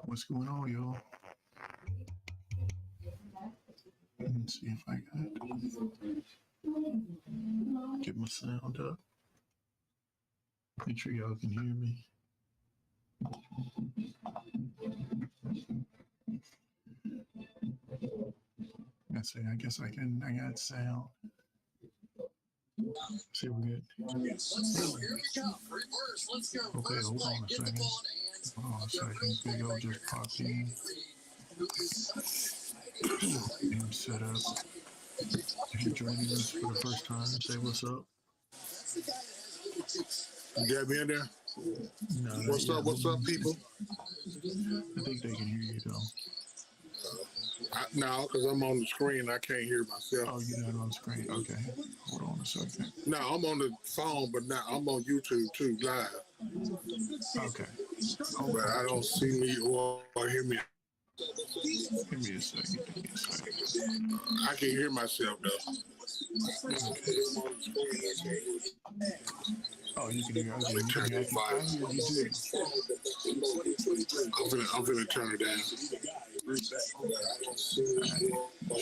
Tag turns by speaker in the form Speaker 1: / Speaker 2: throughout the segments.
Speaker 1: What's going on, y'all? Let's see if I can get my sound up. Make sure y'all can hear me. I guess I got sound. See, we're good.
Speaker 2: Here we come. Reverse. Let's go.
Speaker 1: Okay, hold on a second. Hold on a second. Video just popped in. And set up. If you're joining us for the first time, say what's up.
Speaker 3: You got me in there?
Speaker 1: No,
Speaker 3: what's up, people?
Speaker 1: I think they can hear you, though.
Speaker 3: No, because I'm on the screen. I can't hear myself.
Speaker 1: Oh, you're not on the screen? Okay. Hold on a second.
Speaker 3: No, I'm on the phone, but now I'm on YouTube, too, live.
Speaker 1: Okay.
Speaker 3: But I don't see me or hear me.
Speaker 1: Give me a second.
Speaker 3: I can hear myself, though.
Speaker 1: Okay. Oh, you can hear. Okay, you can hear. I hear you too.
Speaker 3: I'm gonna turn it down.
Speaker 1: Let's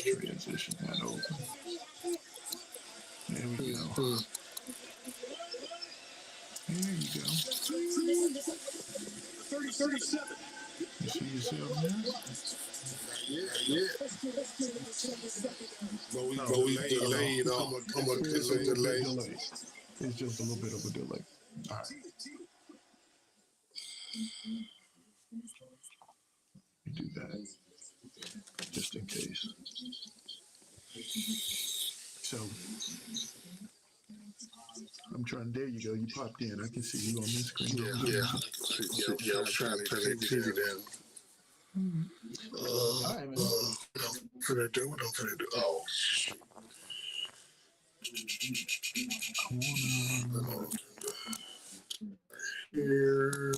Speaker 1: transition that over. There we go. There you go.
Speaker 2: 30-37.
Speaker 1: You see yourself now?
Speaker 3: Yeah. But we delayed. It's a delay.
Speaker 1: It's just a little bit of a delay. All right. Let me do that just in case. So I'm trying. There you go. You popped in. I can see you on this screen.
Speaker 3: Yeah. I was trying to turn that TV down.
Speaker 1: All right, man.
Speaker 3: What I'm finna do? Oh. Here.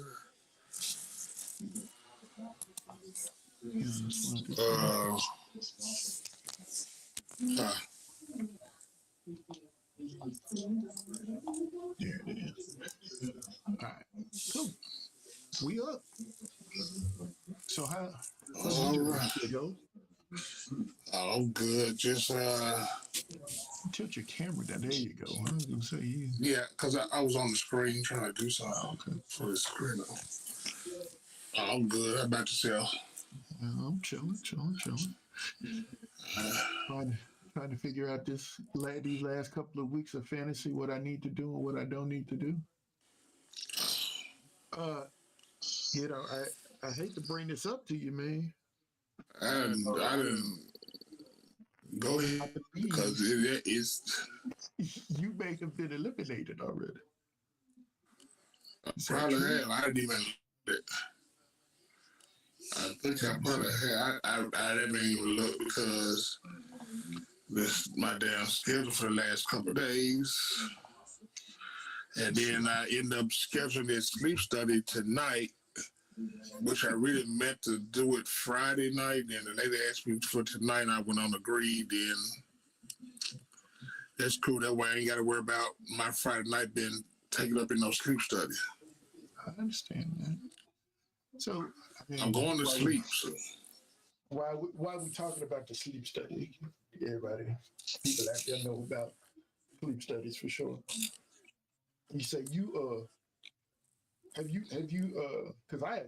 Speaker 1: There it is. All right. Cool. We up. So how
Speaker 3: All right.
Speaker 1: Go?
Speaker 3: I'm good. Just
Speaker 1: tilt your camera down. There you go. I was gonna say you.
Speaker 3: Yeah, because I was on the screen trying to do something for the screen. I'm good. How about yourself?
Speaker 1: I'm chilling. Trying to figure out these last couple of weeks of fantasy, what I need to do and what I don't need to do. I hate to bring this up to you, man.
Speaker 3: I didn't go ahead because it is.
Speaker 1: You may have been eliminated already.
Speaker 3: Probably have. I didn't even. I think I probably had. I didn't even look because this my damn schedule for the last couple of days, and then I end up scheduling this sleep study tonight, which I really meant to do it Friday night, and the lady asked me for tonight. I went on agreed, and that's cool. That way I ain't got to worry about my Friday night being taken up in no sleep study.
Speaker 1: I understand that. So
Speaker 3: I'm going to sleep. So.
Speaker 1: Why are we talking about the sleep study? Everybody, people out there know about sleep studies for sure. You say have you because I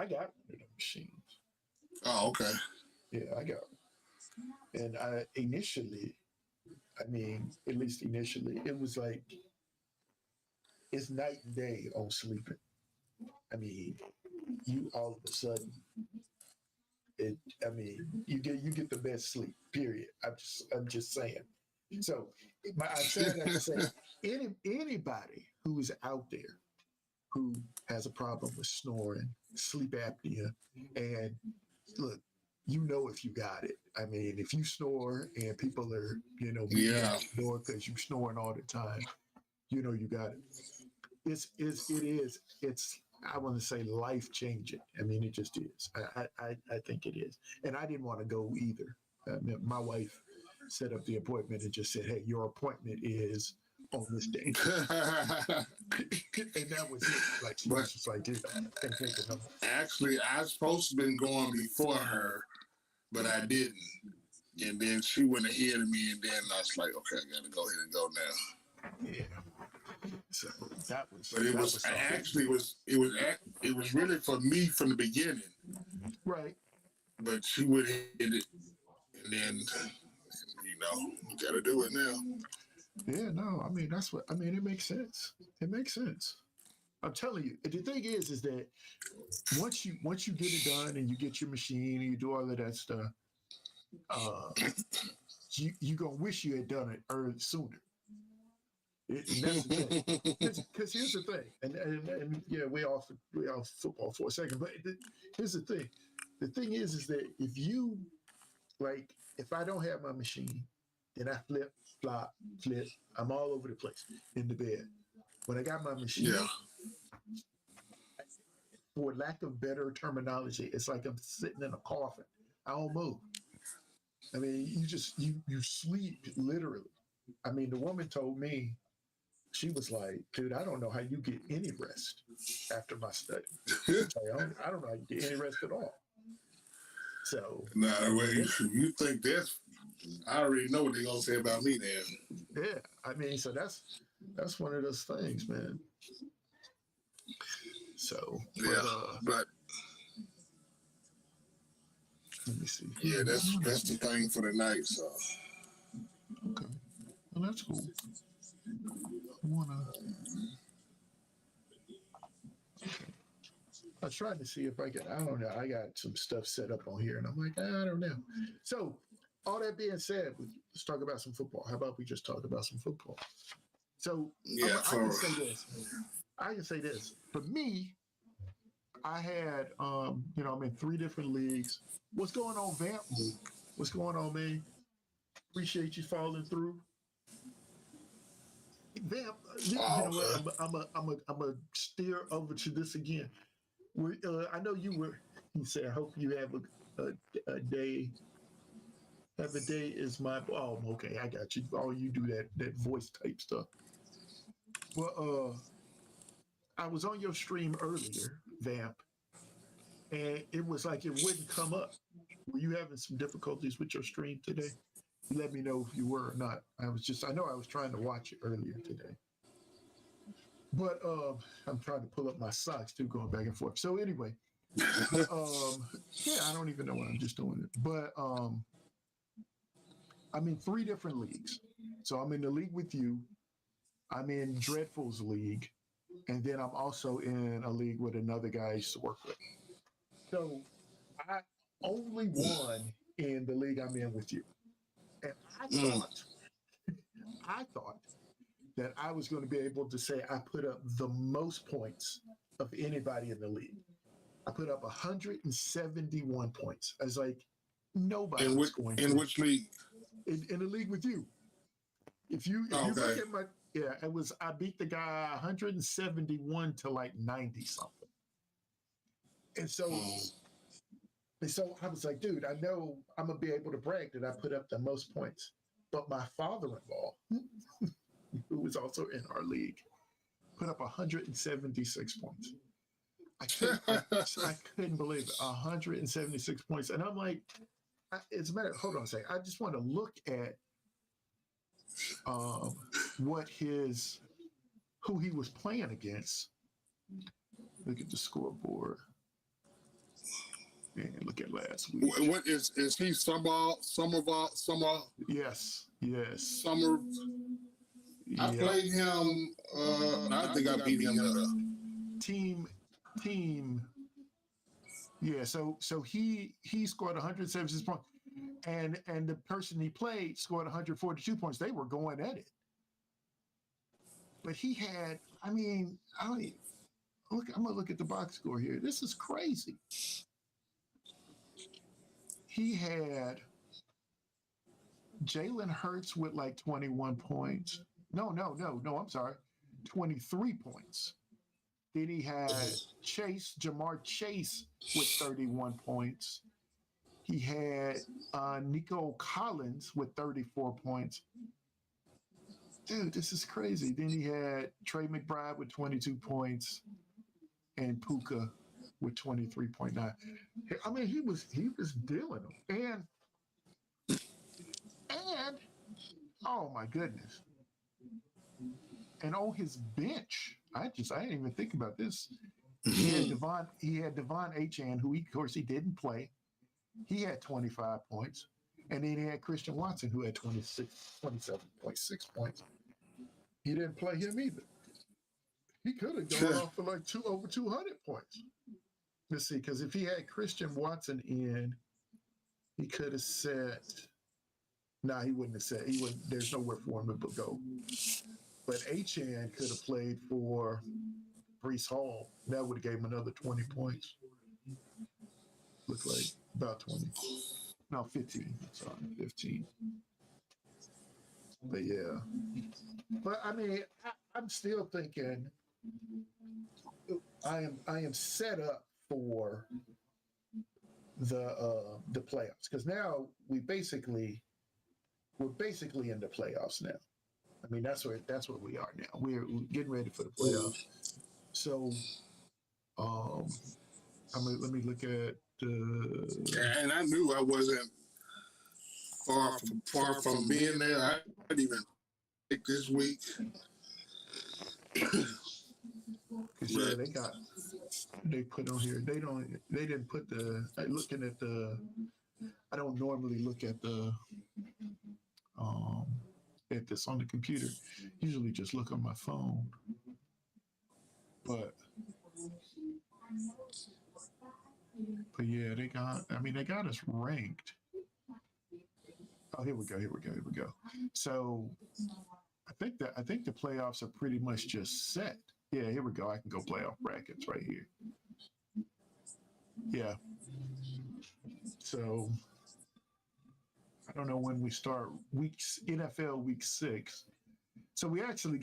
Speaker 1: got one of the machines.
Speaker 3: Oh, okay.
Speaker 1: Yeah, I got one. And at least initially, it was like it's night and day on sleeping. I mean, you all of a sudden, you get the best sleep. Period. I'm just saying. So, I'm saying that to say anybody who is out there who has a problem with snoring, sleep apnea, and look, if you got it. I mean, if you snore and people are snore because you snoring all the time, you got it. It's I want to say life changing. I mean, it just is. I think it is. And I didn't want to go either. My wife set up the appointment and just said, "Hey, your appointment is on this day. And that was it. Like, she was just like, dude, I can't take it no more.
Speaker 3: Actually, I was supposed to have been going before her, but I didn't. And then she went ahead of me, and then I was like, okay, I got to go ahead and go now.
Speaker 1: Yeah. So that was.
Speaker 3: But it was actually it was really for me from the beginning.
Speaker 1: Right.
Speaker 3: But she went ahead and then you got to do it now.
Speaker 1: Yeah. No. I mean, that's what. I mean, it makes sense. It makes sense. I'm telling you. The thing is that once you get it done and you get your machine and you do all of that stuff, you gonna wish you had done it sooner. And that's the thing. Because here's the thing, and yeah, we off football for a second, but here's the thing. The thing is that if you if I don't have my machine, then I flip, flop, flip. I'm all over the place in the bed. When I got my machine, for lack of better terminology, it's like I'm sitting in a coffin. I don't move. I mean, you sleep literally. I mean, the woman told me, she was like, dude, I don't know how you get any rest after my study. I don't know how you get any rest at all. So,
Speaker 3: you think that's, I already know what they're going to say about me then.
Speaker 1: Yeah, I mean, so that's one of those things, man. So,
Speaker 3: but
Speaker 1: let me see.
Speaker 3: Yeah, that's the thing for the night. So,
Speaker 1: okay, well, that's cool. I was trying to see if I could. I don't know. I got some stuff set up on here, and I'm like, I don't know. So, all that being said, let's talk about some football. How about we just talk about some football? So, I can say this. I can say this. For me, I had, I'm in 3 different leagues. What's going on, Vamp? What's going on, man? Appreciate you following through. Vamp, you know what? I'm a steer over to this again. I know you were. He said, "I hope you have a day. Have a day is my." Oh, okay, I got you. Oh, you do that voice type stuff. Well, I was on your stream earlier, Vamp, and it was like it wouldn't come up. Were you having some difficulties with your stream today? Let me know if you were or not. I know I was trying to watch it earlier today. But I'm trying to pull up my socks too, going back and forth. So anyway, yeah, I don't even know what I'm just doing it. But I'm in 3 different leagues. So I'm in the league with you. I'm in Dreadful's league. And then I'm also in a league with another guy I used to work with. So I only won in the league I'm in with you. And I thought that I was going to be able to say I put up the most points of anybody in the league. I put up 171 points. I was like, nobody was going to.
Speaker 3: In which league?
Speaker 1: In the league with you. If you look at my, I beat the guy 171 to like 90 something. And so I was like, dude, I know I'm going to be able to brag that I put up the most points. But my father-in-law, who was also in our league, put up 176 points. I couldn't believe it. 176 points. And I'm like, it's a matter, hold on a second. I just want to look at who he was playing against. Look at the scoreboard. And look at last week.
Speaker 3: What is he? Summer?
Speaker 1: Yes.
Speaker 3: Summer. I played him. I think I beat him.
Speaker 1: Team. Yeah. So he scored 176 points, and the person he played scored 142 points. They were going at it, but he had. I'm gonna look at the box score here. This is crazy. He had Jalen Hurts with like 21 points. No, I'm sorry. 23 points. Then he had Jamar Chase with 31 points. He had Nico Collins with 34 points. dude, this is crazy. Then he had Trey McBride with 22 points and Puka with 23.9. I mean, he was dealing them. And oh my goodness. And on his bench, I didn't even think about this. He had Devon Achan, who of course he didn't play. He had 25 points. And then he had Christian Watson, who had 27.6 points. He didn't play him either. He could have gone off for like over 200 points. Let's see, because if he had Christian Watson in, he could have set. Nah, he wouldn't have set. He wouldn't. There's nowhere for him to go. But Achan could have played for Brees Hall. That would have gave him another 20 points. Looked like about 20. No, 15. Sorry, 15. But yeah. But I mean, I'm still thinking I am set up for the playoffs, because now we're basically in the playoffs now. I mean, that's what we are now. We're getting ready for the playoffs. So, let me look at.
Speaker 3: And I knew I wasn't far from being there. I didn't even take this week.
Speaker 1: Yeah, they put on here. They didn't put looking at the. I don't normally look at at this on the computer. Usually just look on my phone. But yeah, they got us ranked. Oh, here we go. So I think the playoffs are pretty much just set. Yeah, here we go. I can go playoff brackets right here. Yeah. So I don't know when we start NFL week 6. So we actually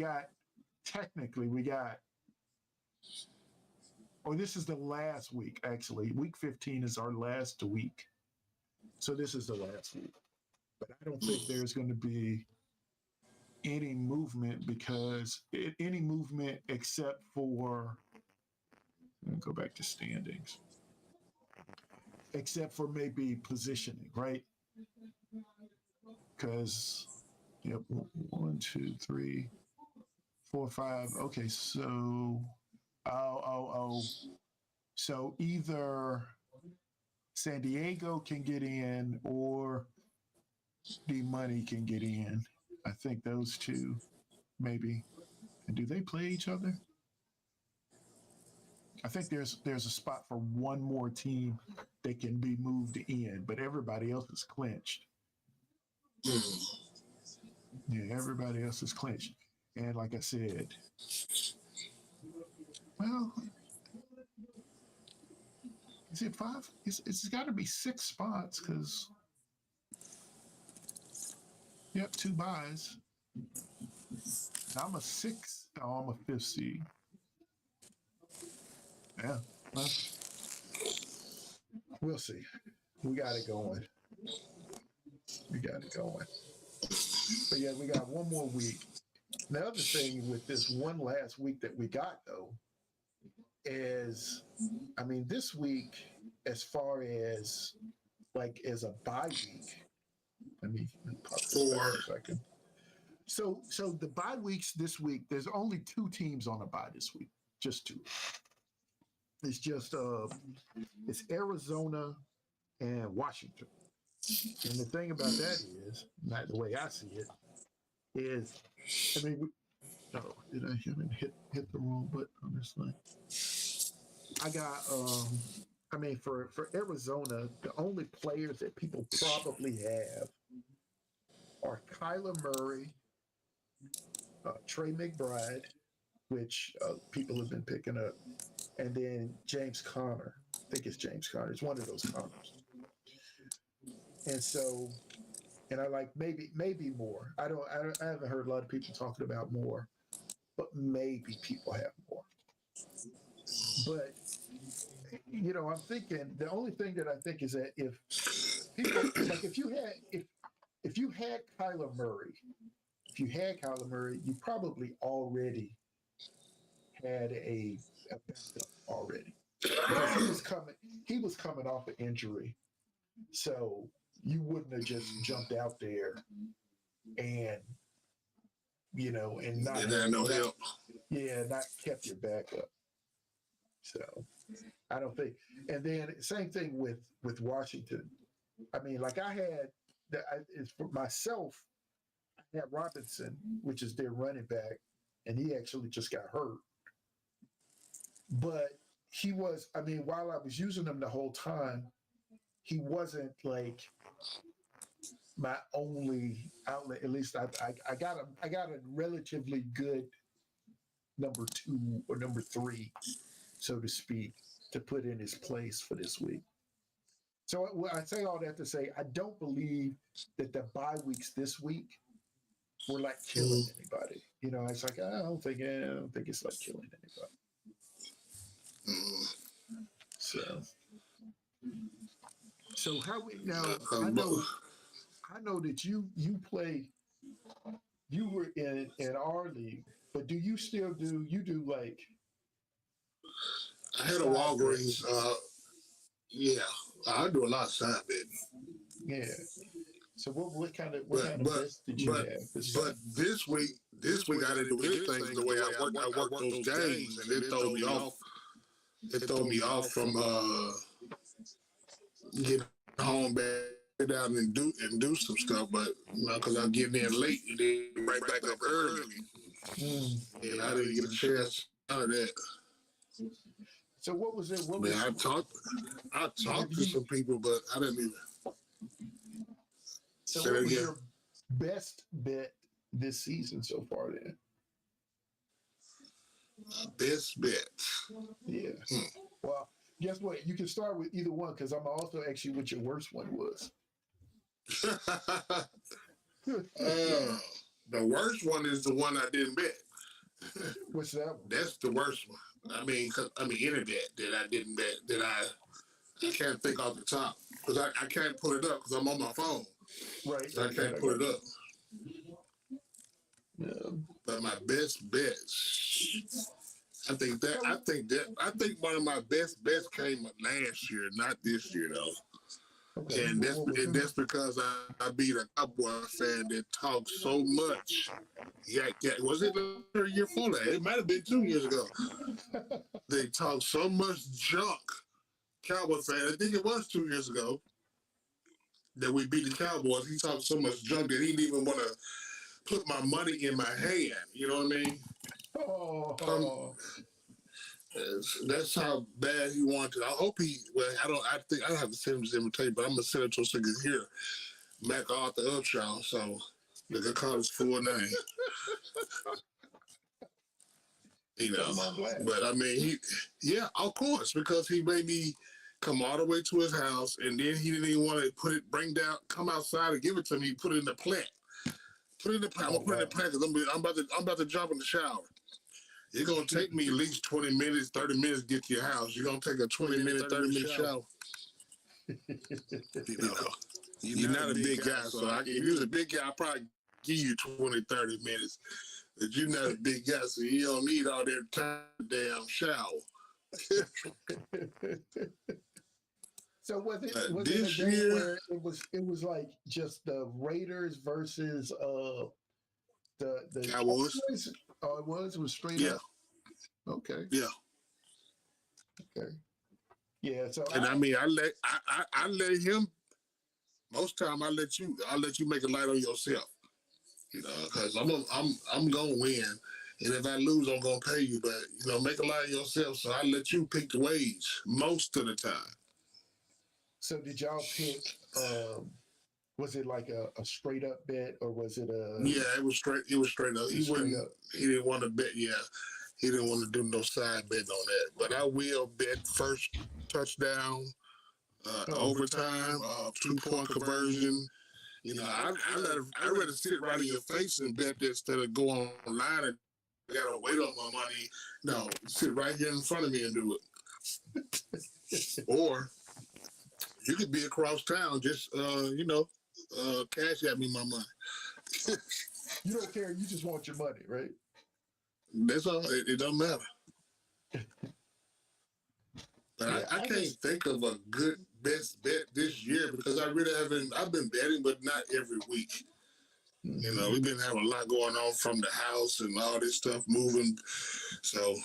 Speaker 1: this is the last week, actually. Week 15 is our last week. So this is the last week. But I don't think there's going to be any movement except for, let me go back to standings, except for maybe positioning, right? Because, yep, 1, 2, 3, 4, 5. Okay, so, so either San Diego can get in or the money can get in. I think those two, maybe. And do they play each other? I think there's a spot for one more team that can be moved in, but everybody else is clinched. Yeah, everybody else is clinched. And like I said, well, is it 5? It's got to be 6 spots because, yep, 2 buys. I'm a 6. Oh, I'm a 5th seed. Yeah, well, we'll see. We got it going. But yeah, we got one more week. The other thing with this one last week that we got, though, is, I mean, this week, as far as like as a bye week, let me pop this back for a second. So the bye weeks this week, there's only 2 teams on a bye this week, just 2. It's just it's Arizona and Washington. And the thing about that is, not the way I see it, is, I mean, did I hit the wrong button on this thing? I got, for Arizona, the only players that people probably have are Kyler Murray, Trey McBride, which people have been picking up, and then James Conner. I think it's James Conner. It's one of those Connors. And so, and I like maybe more. I haven't heard a lot of people talking about more, but maybe people have more. But I'm thinking the only thing that I think is that if people like if you had Kyler Murray, if you had Kyler Murray, you probably already had a backup already because he was coming off an injury, so you wouldn't have just jumped out there and and not
Speaker 3: no help.
Speaker 1: not kept your backup. So I don't think. And then same thing with Washington. I mean, like it's for myself. I had Robinson, which is their running back, and he actually just got hurt. But he was. I mean, while I was using him the whole time, he wasn't like my only outlet. At least I got a relatively good number 2 or number 3, so to speak, to put in his place for this week. So I say all that to say I don't believe that the bye weeks this week were like killing anybody. It's like I don't think it's like killing anybody. So how we now? I know that you play. You were in our league, but do you still do? You do like?
Speaker 3: I had a Walgreens. Yeah, I do a lot of side betting.
Speaker 1: Yeah. So what kind of bets did you have?
Speaker 3: But this week I didn't do anything the way I worked those games, and it threw me off. It threw me off from getting home back down and do some stuff, but because I'm getting in late and then right back up early, and I didn't get a chance out of that.
Speaker 1: So what was it?
Speaker 3: I talked to some people, but I didn't even.
Speaker 1: So what was your best bet this season so far then?
Speaker 3: Best bet.
Speaker 1: Yeah. Well, guess what? You can start with either one because I'm also ask you what your worst one was.
Speaker 3: The worst one is the one I didn't bet.
Speaker 1: What's that one?
Speaker 3: That's the worst one. I mean, any bet that I didn't bet that I can't think off the top because I can't pull it up because I'm on my phone.
Speaker 1: Right.
Speaker 3: So I can't pull it up.
Speaker 1: Yeah.
Speaker 3: But my best bets, I think one of my best bets came last year, not this year though. Okay. And that's because I beat a Cowboy fan that talked so much. Yeah, was it a year before that? It might have been 2 years ago. They talked so much junk. Cowboy fan, I think it was 2 years ago that we beat the Cowboys. He talked so much junk that he didn't even want to put my money in my hand. You know what I mean?
Speaker 1: Oh.
Speaker 3: That's how bad he wanted. I hope he. Well, I think I don't have to send him his invitation, but I'm gonna send it to him so he can hear MacArthur Upshaw. So they can call his full name. But I mean, of course, because he made me come all the way to his house, and then he didn't even want to come outside and give it to me. Put it in the plant. I'm gonna put it in the plant because I'm about to jump in the shower. It's gonna take me at least 20 minutes, 30 minutes to get to your house. You're gonna take a 20-minute, 30-minute shower. You're not a big guy, so if you was a big guy, I'd probably give you 20, 30 minutes. But you're not a big guy, so you don't need all that time damn shower.
Speaker 1: So was it a game where it was like just the Raiders versus the
Speaker 3: Cowboys?
Speaker 1: Oh, it was straight up. Okay.
Speaker 3: Yeah.
Speaker 1: Okay. Yeah. So
Speaker 3: I let him. Most time I let you make a light on yourself. Because I'm gonna win, and if I lose, I'm gonna pay you. But make a light on yourself. So I let you pick the wage most of the time.
Speaker 1: So did y'all pick? Was it like a straight up bet, or was it a?
Speaker 3: Yeah, it was straight. It was straight up. He didn't want to bet. Yeah, he didn't want to do no side betting on that. But I will bet first touchdown, overtime, 2-point conversion. I'd rather sit right in your face and bet that instead of go online and gotta wait on my money. No, sit right here in front of me and do it. Or you could be across town, just cash at me my money.
Speaker 1: You don't care. You just want your money, right?
Speaker 3: That's all. It don't matter. But
Speaker 1: Yeah,
Speaker 3: I can't think of a good best bet this year because I really haven't. I've been betting, but not every week. You know, we've been having a lot going on from the house and all this stuff moving. So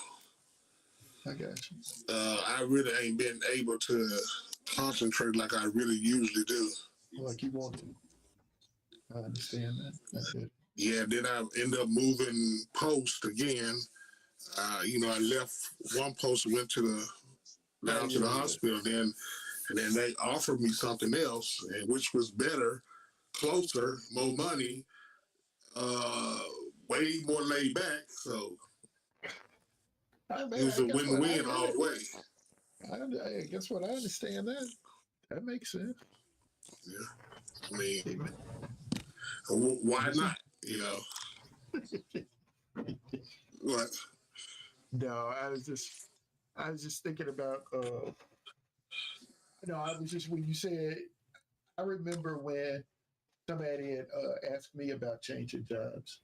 Speaker 1: I got you.
Speaker 3: I really ain't been able to concentrate like I really usually do.
Speaker 1: Like you want to. I understand that. That's good.
Speaker 3: Yeah, then I end up moving post again. You know, I left one post and went to the down to the hospital then, and then they offered me something else, and which was better, closer, more money, way more laid back. So it was a win-win all the way.
Speaker 1: I guess what? I understand that. That makes sense.
Speaker 3: Yeah, I mean, why not? You know, what?
Speaker 1: No, I was just thinking about. No, I was just when you said. I remember when somebody had asked me about changing jobs,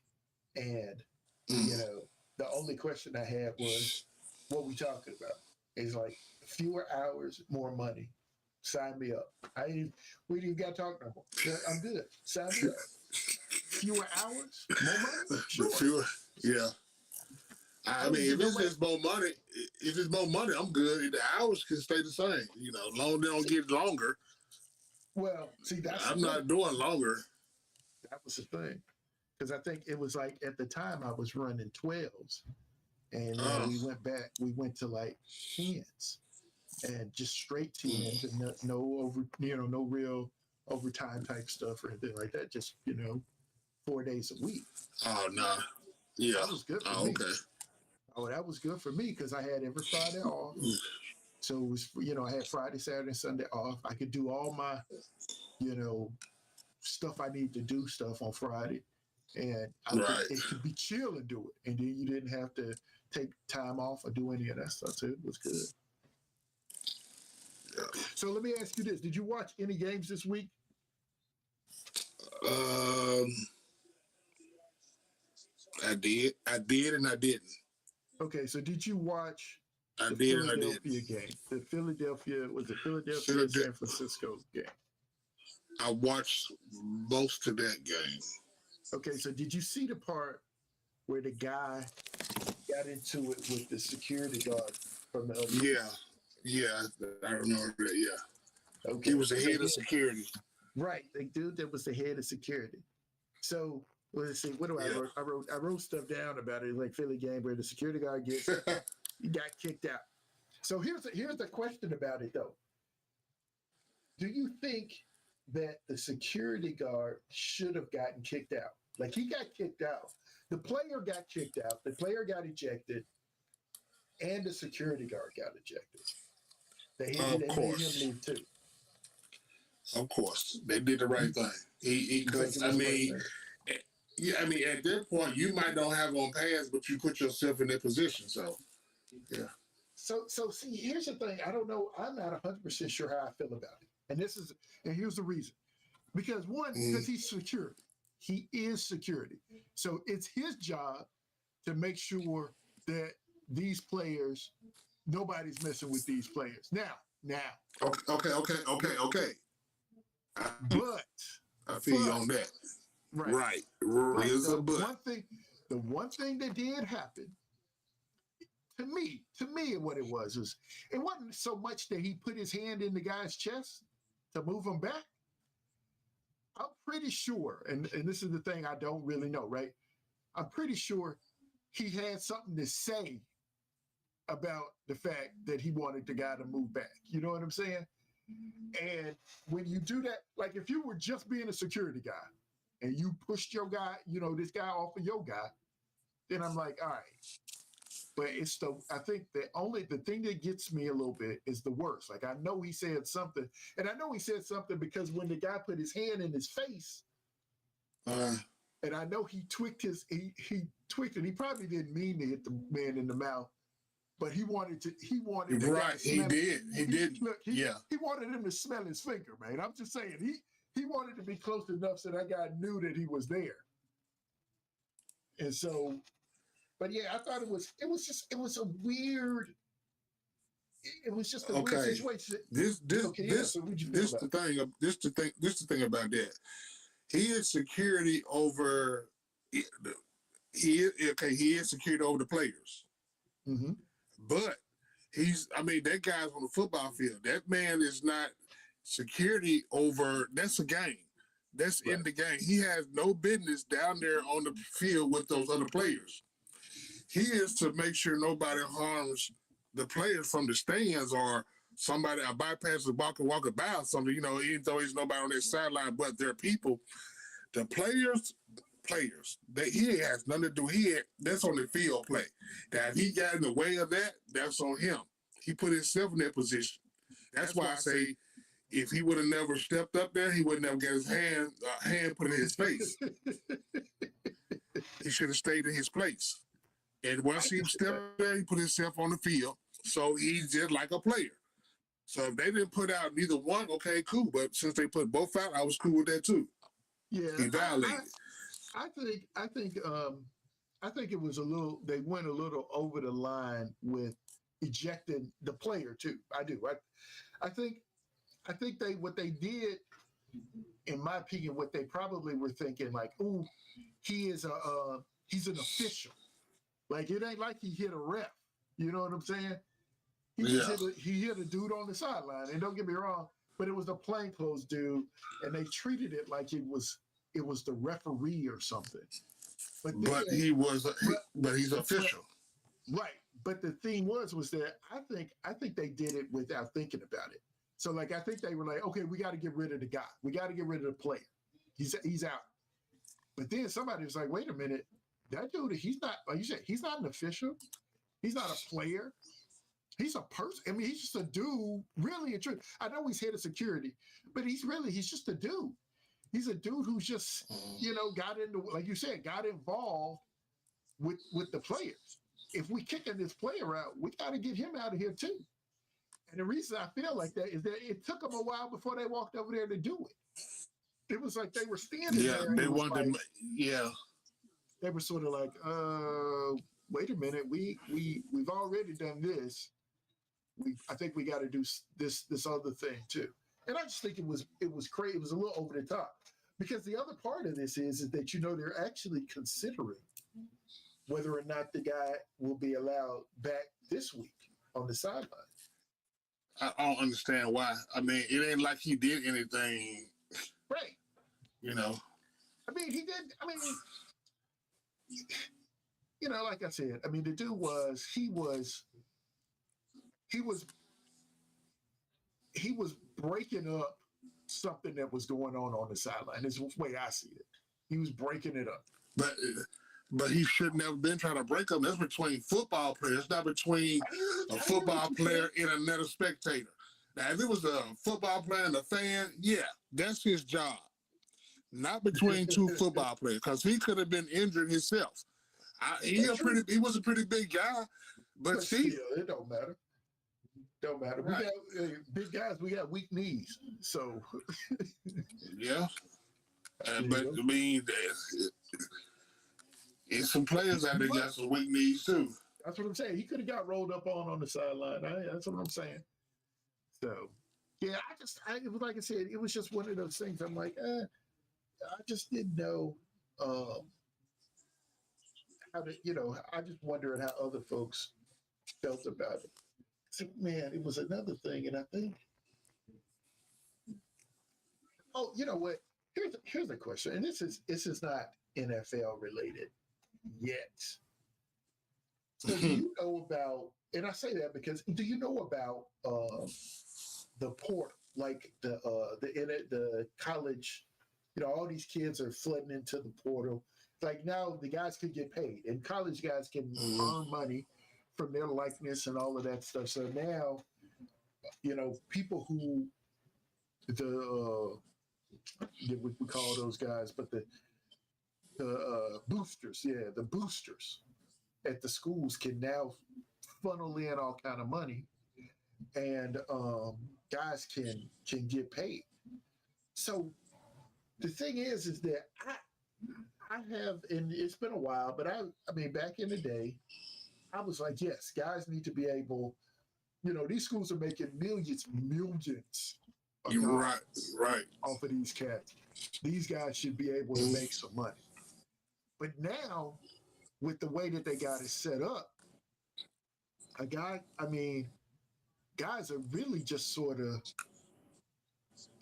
Speaker 1: and you know, the only question I had was, "What we talking about?" It's like fewer hours, more money. Sign me up. We didn't got to talk no more. I'm good. Sign me up. Fewer hours, more money. Sure.
Speaker 3: Fewer, yeah. I mean, if it's just more money, I'm good. The hours can stay the same. You know, long as they don't get longer.
Speaker 1: Well, see,
Speaker 3: I'm not doing longer.
Speaker 1: That was the thing, because I think it was like at the time I was running 12s, and we went back. We went to like 10s, and just straight 10s, and no real overtime type stuff or anything like that. Just 4 days a week.
Speaker 3: Oh no, yeah,
Speaker 1: that was good for me.
Speaker 3: Okay.
Speaker 1: Oh, that was good for me because I had every Friday off. So it was, I had Friday, Saturday, and Sunday off. I could do all my, stuff I need to do stuff on Friday. And it could be chill and do it. And then you didn't have to take time off or do any of that stuff. So it was good.
Speaker 3: Yeah.
Speaker 1: So let me ask you this. Did you watch any games this week?
Speaker 3: I did, and I didn't.
Speaker 1: Okay, so did you watch
Speaker 3: the
Speaker 1: Philadelphia game? The Philadelphia San Francisco game?
Speaker 3: I watched most of that game.
Speaker 1: Okay, so did you see the part where the guy got into it with the security guard from the other
Speaker 3: team? Yeah, I remember that, yeah. Okay. He was the head of security.
Speaker 1: Right, the dude that was the head of security. So let's see, what do I wrote? I wrote stuff down about it, like Philly game where the security guard got kicked out. So here's the question about it though. Do you think that the security guard should have gotten kicked out? Like he got kicked out. The player got kicked out. The player got ejected, and the security guard got ejected. They made him leave too.
Speaker 3: Of course, they did the right thing. I mean, at that point, you might not have on pads, but you put yourself in that position. So, yeah.
Speaker 1: So see, here's the thing. I don't know. I'm not 100% sure how I feel about it. And here's the reason. Because one, because he's security. He is security. So it's his job to make sure that these players, nobody's messing with these players. Now.
Speaker 3: Okay.
Speaker 1: But
Speaker 3: I feel you on that. Right.
Speaker 1: The one thing that did happen, to me, what it was it wasn't so much that he put his hand in the guy's chest to move him back. I'm pretty sure, and this is the thing I don't really know, right? I'm pretty sure he had something to say about the fact that he wanted the guy to move back. You know what I'm saying? And when you do that, like if you were just being a security guy and you pushed your guy, this guy off of your guy, then I'm like, all right. But I think the thing that gets me a little bit is the worst. Like I know he said something, and I know he said something because when the guy put his hand in his face, and I know he tweaked he tweaked it. He probably didn't mean to hit the man in the mouth, but he wanted. He did. Look, he wanted him to smell his finger, man. I'm just saying he wanted to be close enough so that guy knew that he was there. And so, but yeah, I thought it was a weird. It was just a weird
Speaker 3: Okay.
Speaker 1: situation.
Speaker 3: This this
Speaker 1: Okay, yeah.
Speaker 3: this
Speaker 1: So what'd you feel
Speaker 3: this
Speaker 1: about
Speaker 3: the thing. This the thing about that. He is security over. He is security over the players,
Speaker 1: it? Mm-hmm.
Speaker 3: but I mean, that guy's on the football field. That man is not security over. That's a game. That's
Speaker 1: Right.
Speaker 3: in the game. He has no business down there on the field with those other players. He is to make sure nobody harms the players from the stands or somebody bypass the walk about something. Even though he's nobody on their sideline, but they're people. The players. That he has nothing to do. That's on the field play. That if he got in the way of that, that's on him. He put himself in that position. That's why I say if he would have never stepped up there, he would never get his hand put in his face. He should have stayed in his place. And once he stepped there, he put himself on the field. So he's just like a player. So if they didn't put out neither one, okay, cool. But since they put both out, I was cool with that too.
Speaker 1: Yeah,
Speaker 3: He violated.
Speaker 1: I think it was a little. They went a little over the line with ejecting the player too. I do. I think what they did, in my opinion, what they probably were thinking like, oh, he's an official. Like it ain't like he hit a ref. You know what I'm saying? He hit a dude on the sideline. And don't get me wrong, but it was a plainclothes dude, and they treated it like it was the referee or something. But
Speaker 3: he's official.
Speaker 1: Right. But the thing was that I think they did it without thinking about it. So like I think they were like, okay, we got to get rid of the guy. We got to get rid of the player. He's out. But then somebody was like, wait a minute, that dude, he's not, like you said, he's not an official. He's not a player. He's a person. I mean, he's just a dude, really a truth. I know he's head of security, but he's just a dude. He's a dude who's just, got into, like you said, got involved with the players. If we kicking this player out, we got to get him out of here too. And the reason I feel like that is that it took them a while before they walked over there to do it. It was like they were standing there.
Speaker 3: They wanted
Speaker 1: They were sort of like, wait a minute, we've already done this. I think we got to do this other thing too. And I just think it was crazy. It was a little over the top because the other part of this is that they're actually considering whether or not the guy will be allowed back this week on the sideline.
Speaker 3: I don't understand why. I mean, it ain't like he did anything.
Speaker 1: Right. I mean, he did. I mean, like I said, I mean, the dude he was breaking up something that was going on the sideline. Is the way I see it. He was breaking it up.
Speaker 3: But he shouldn't have been trying to break up. That's between football players, not between a football player and another spectator. Now, if it was a football player and a fan, yeah, that's his job. Not between two football players, because he could have been injured himself. He was a pretty big guy, but still,
Speaker 1: it don't matter. Don't matter. Right. We got big guys. We got weak knees. So
Speaker 3: yeah, but I mean, it's some players out there got some weak knees too.
Speaker 1: That's what I'm saying. He could have got rolled up on the sideline. That's what I'm saying. So yeah, it was like I said, it was just one of those things. I'm like, I just didn't know how to, I just wondered how other folks felt about it. So, man, it was another thing, and I think, oh, you know what? Here's a question, and this is not NFL related yet. So do you know about? And I say that because do you know about the portal, like the college? All these kids are flooding into the portal. Like now, the guys can get paid, and college guys can earn money from their likeness and all of that stuff. So now, people who we call those guys, but the boosters, the boosters at the schools can now funnel in all kind of money, and guys can get paid. So the thing is that I have, and it's been a while, but I mean, back in the day, I was like, yes, guys need to be able, these schools are making millions of
Speaker 3: You're
Speaker 1: dollars
Speaker 3: right, right.
Speaker 1: off of these cats. These guys should be able to make some money. But now, with the way that they got it set up, guys are really just sort of,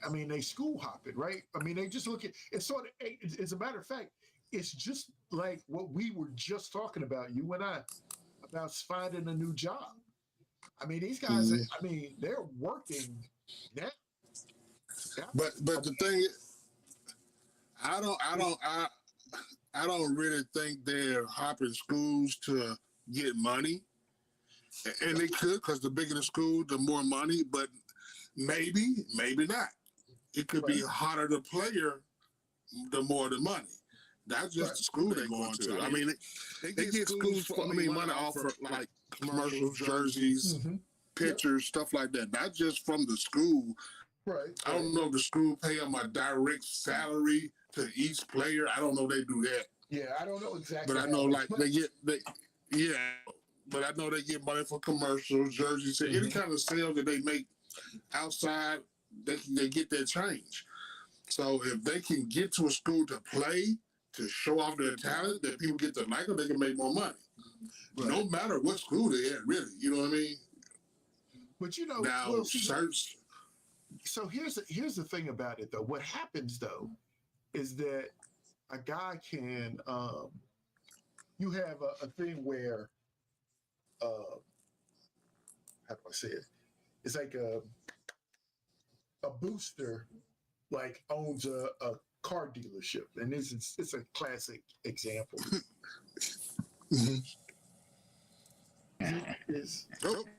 Speaker 1: they school hopping, right? They just look at it's sort of, as a matter of fact, it's just like what we were just talking about, you and I, about finding a new job. These guys, they're working now.
Speaker 3: But the thing is, I don't really think they're hopping schools to get money, and they could, because the bigger the school, the more money. But maybe not. It could be harder to player, the more the money. That's just the school they're going to. They get schools money off of like commercials, jerseys, pictures, stuff like that. Not just from the school.
Speaker 1: Right.
Speaker 3: I don't know if the school pay them a direct salary to each player. I don't know they do that.
Speaker 1: Yeah, I don't know exactly.
Speaker 3: But I know but I know they get money for commercials, jerseys, any kind of sales that they make outside, they get their change. So if they can get to a school to play, to show off their talent, that people get to like them, they can make more money. Right. No matter what school they're at, really. You know what I mean?
Speaker 1: But
Speaker 3: now,
Speaker 1: so here's the thing about it, though. What happens, though, is that a guy can, you have a thing where, how do I say it? It's like a booster, like, owns a car dealership, and it's a classic example.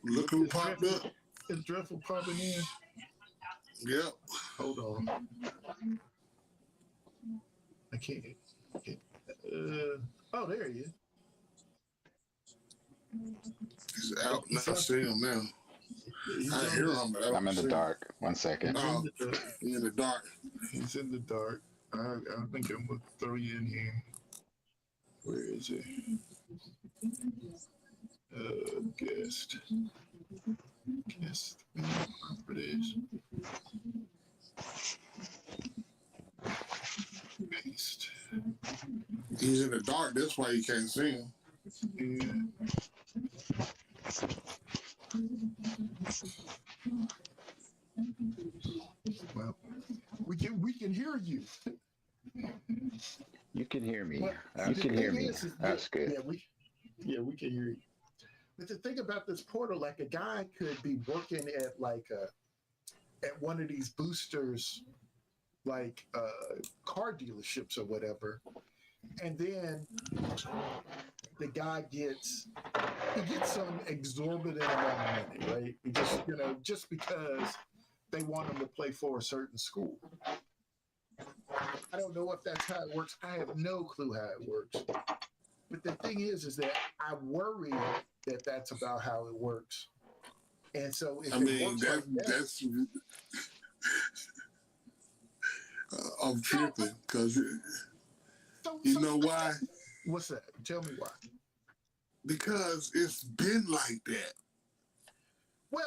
Speaker 3: Look who popped up.
Speaker 1: Is Dreadful popping in?
Speaker 3: Yep.
Speaker 1: Hold on. I can't. Oh, there he is.
Speaker 3: He's out. I see him now. I hear him.
Speaker 4: I'm in the dark. 1 second.
Speaker 3: He's in the dark.
Speaker 1: He's in the dark. I think I'm going to throw you in here. Where is it? Guest. Properties. Paste.
Speaker 3: He's in the dark. That's why you can't see him.
Speaker 1: Yeah. Well, we can hear you.
Speaker 4: You can hear me.
Speaker 1: Well,
Speaker 4: you can hear me. That's good.
Speaker 1: Yeah, we can hear you. But the thing about this portal, like, a guy could be working at at one of these boosters, like car dealerships or whatever, and then the guy gets some exorbitant amount of money, right? Just because they want him to play for a certain school. I don't know if that's how it works. I have no clue how it works. But the thing is that I worry that that's about how it works. And so if it works
Speaker 3: that's I'm tripping, because you know why?
Speaker 1: What's that? Tell me why.
Speaker 3: Because it's been like that.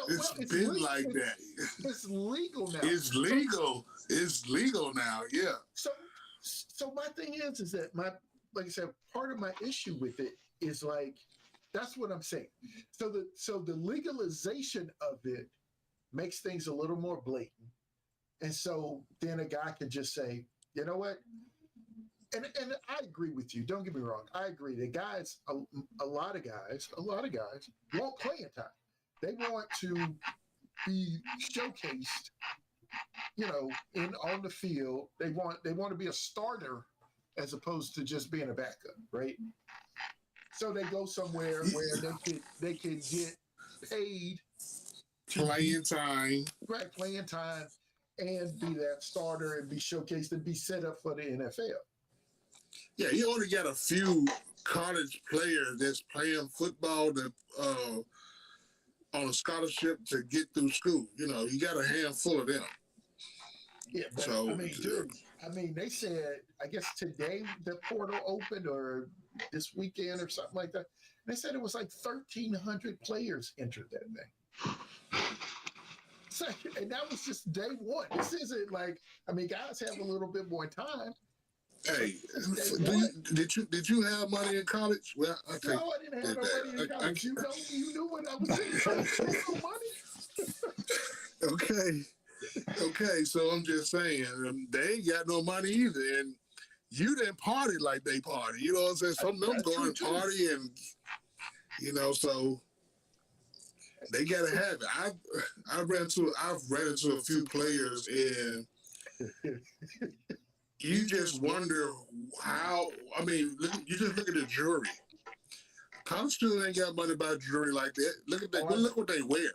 Speaker 3: It's been legal. Like that.
Speaker 1: It's legal now.
Speaker 3: It's legal. It's legal now. Yeah.
Speaker 1: So my thing is that like I said, part of my issue with it is, like, that's what I'm saying. So the legalization of it makes things a little more blatant, and so then a guy can just say, you know what? And I agree with you. Don't get me wrong. I agree. The guys, a lot of guys want playing time. They want to be showcased, on the field. They want to be a starter as opposed to just being a backup, right? So they go somewhere where they can get paid
Speaker 3: playing time,
Speaker 1: right? Playing time, and be that starter and be showcased and be set up for the NFL.
Speaker 3: Yeah, you only got a few college players that's playing football that on a scholarship to get through school. You got a handful of them.
Speaker 1: Yeah, but,
Speaker 3: so
Speaker 1: dude, I mean, they said, I guess today the portal opened or this weekend or something like that. They said it was like 1,300 players entered that thing. So, and that was just day one. This isn't like, I mean, guys have a little bit more time.
Speaker 3: Hey, did you have money in college? Well, I think
Speaker 1: no, I didn't have no money in college. You knew what I was saying. No money.
Speaker 3: Okay. So I'm just saying, they ain't got no money either, and you didn't party like they party. You know what I'm saying? Some of them go and party, and so they gotta have it. I've ran into a few players, and you just wonder how. I mean, you just look at the jury. College students ain't got money about jewelry like that. Look at that. Look what they wear.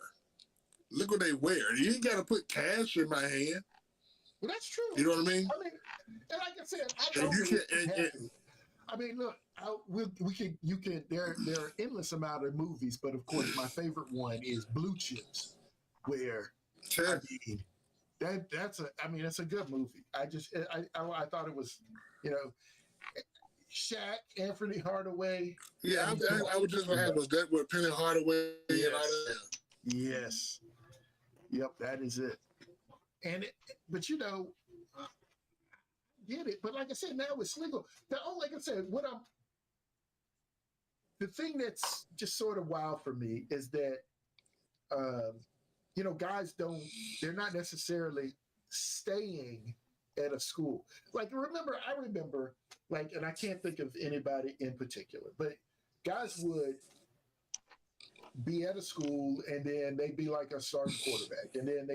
Speaker 3: Look what they wear. You ain't got to put cash in my hand.
Speaker 1: Well, that's true.
Speaker 3: You know what I mean?
Speaker 1: I mean, and like I said, I mean, look, you can. There are endless amount of movies, but of course, my favorite one is Blue Chips, where I mean, that's a good movie. I thought it was, Shaq, Anthony Hardaway.
Speaker 3: Yeah, I was just gonna was that with Penny Hardaway and all that?
Speaker 1: Yes. Yep, that is it. But get it. But like I said, now it's legal. Like I said, the thing that's just sort of wild for me is that, guys they're not necessarily staying at a school. Like, I remember, like, and I can't think of anybody in particular, but guys would be at a school and then they'd be like a starting quarterback, and then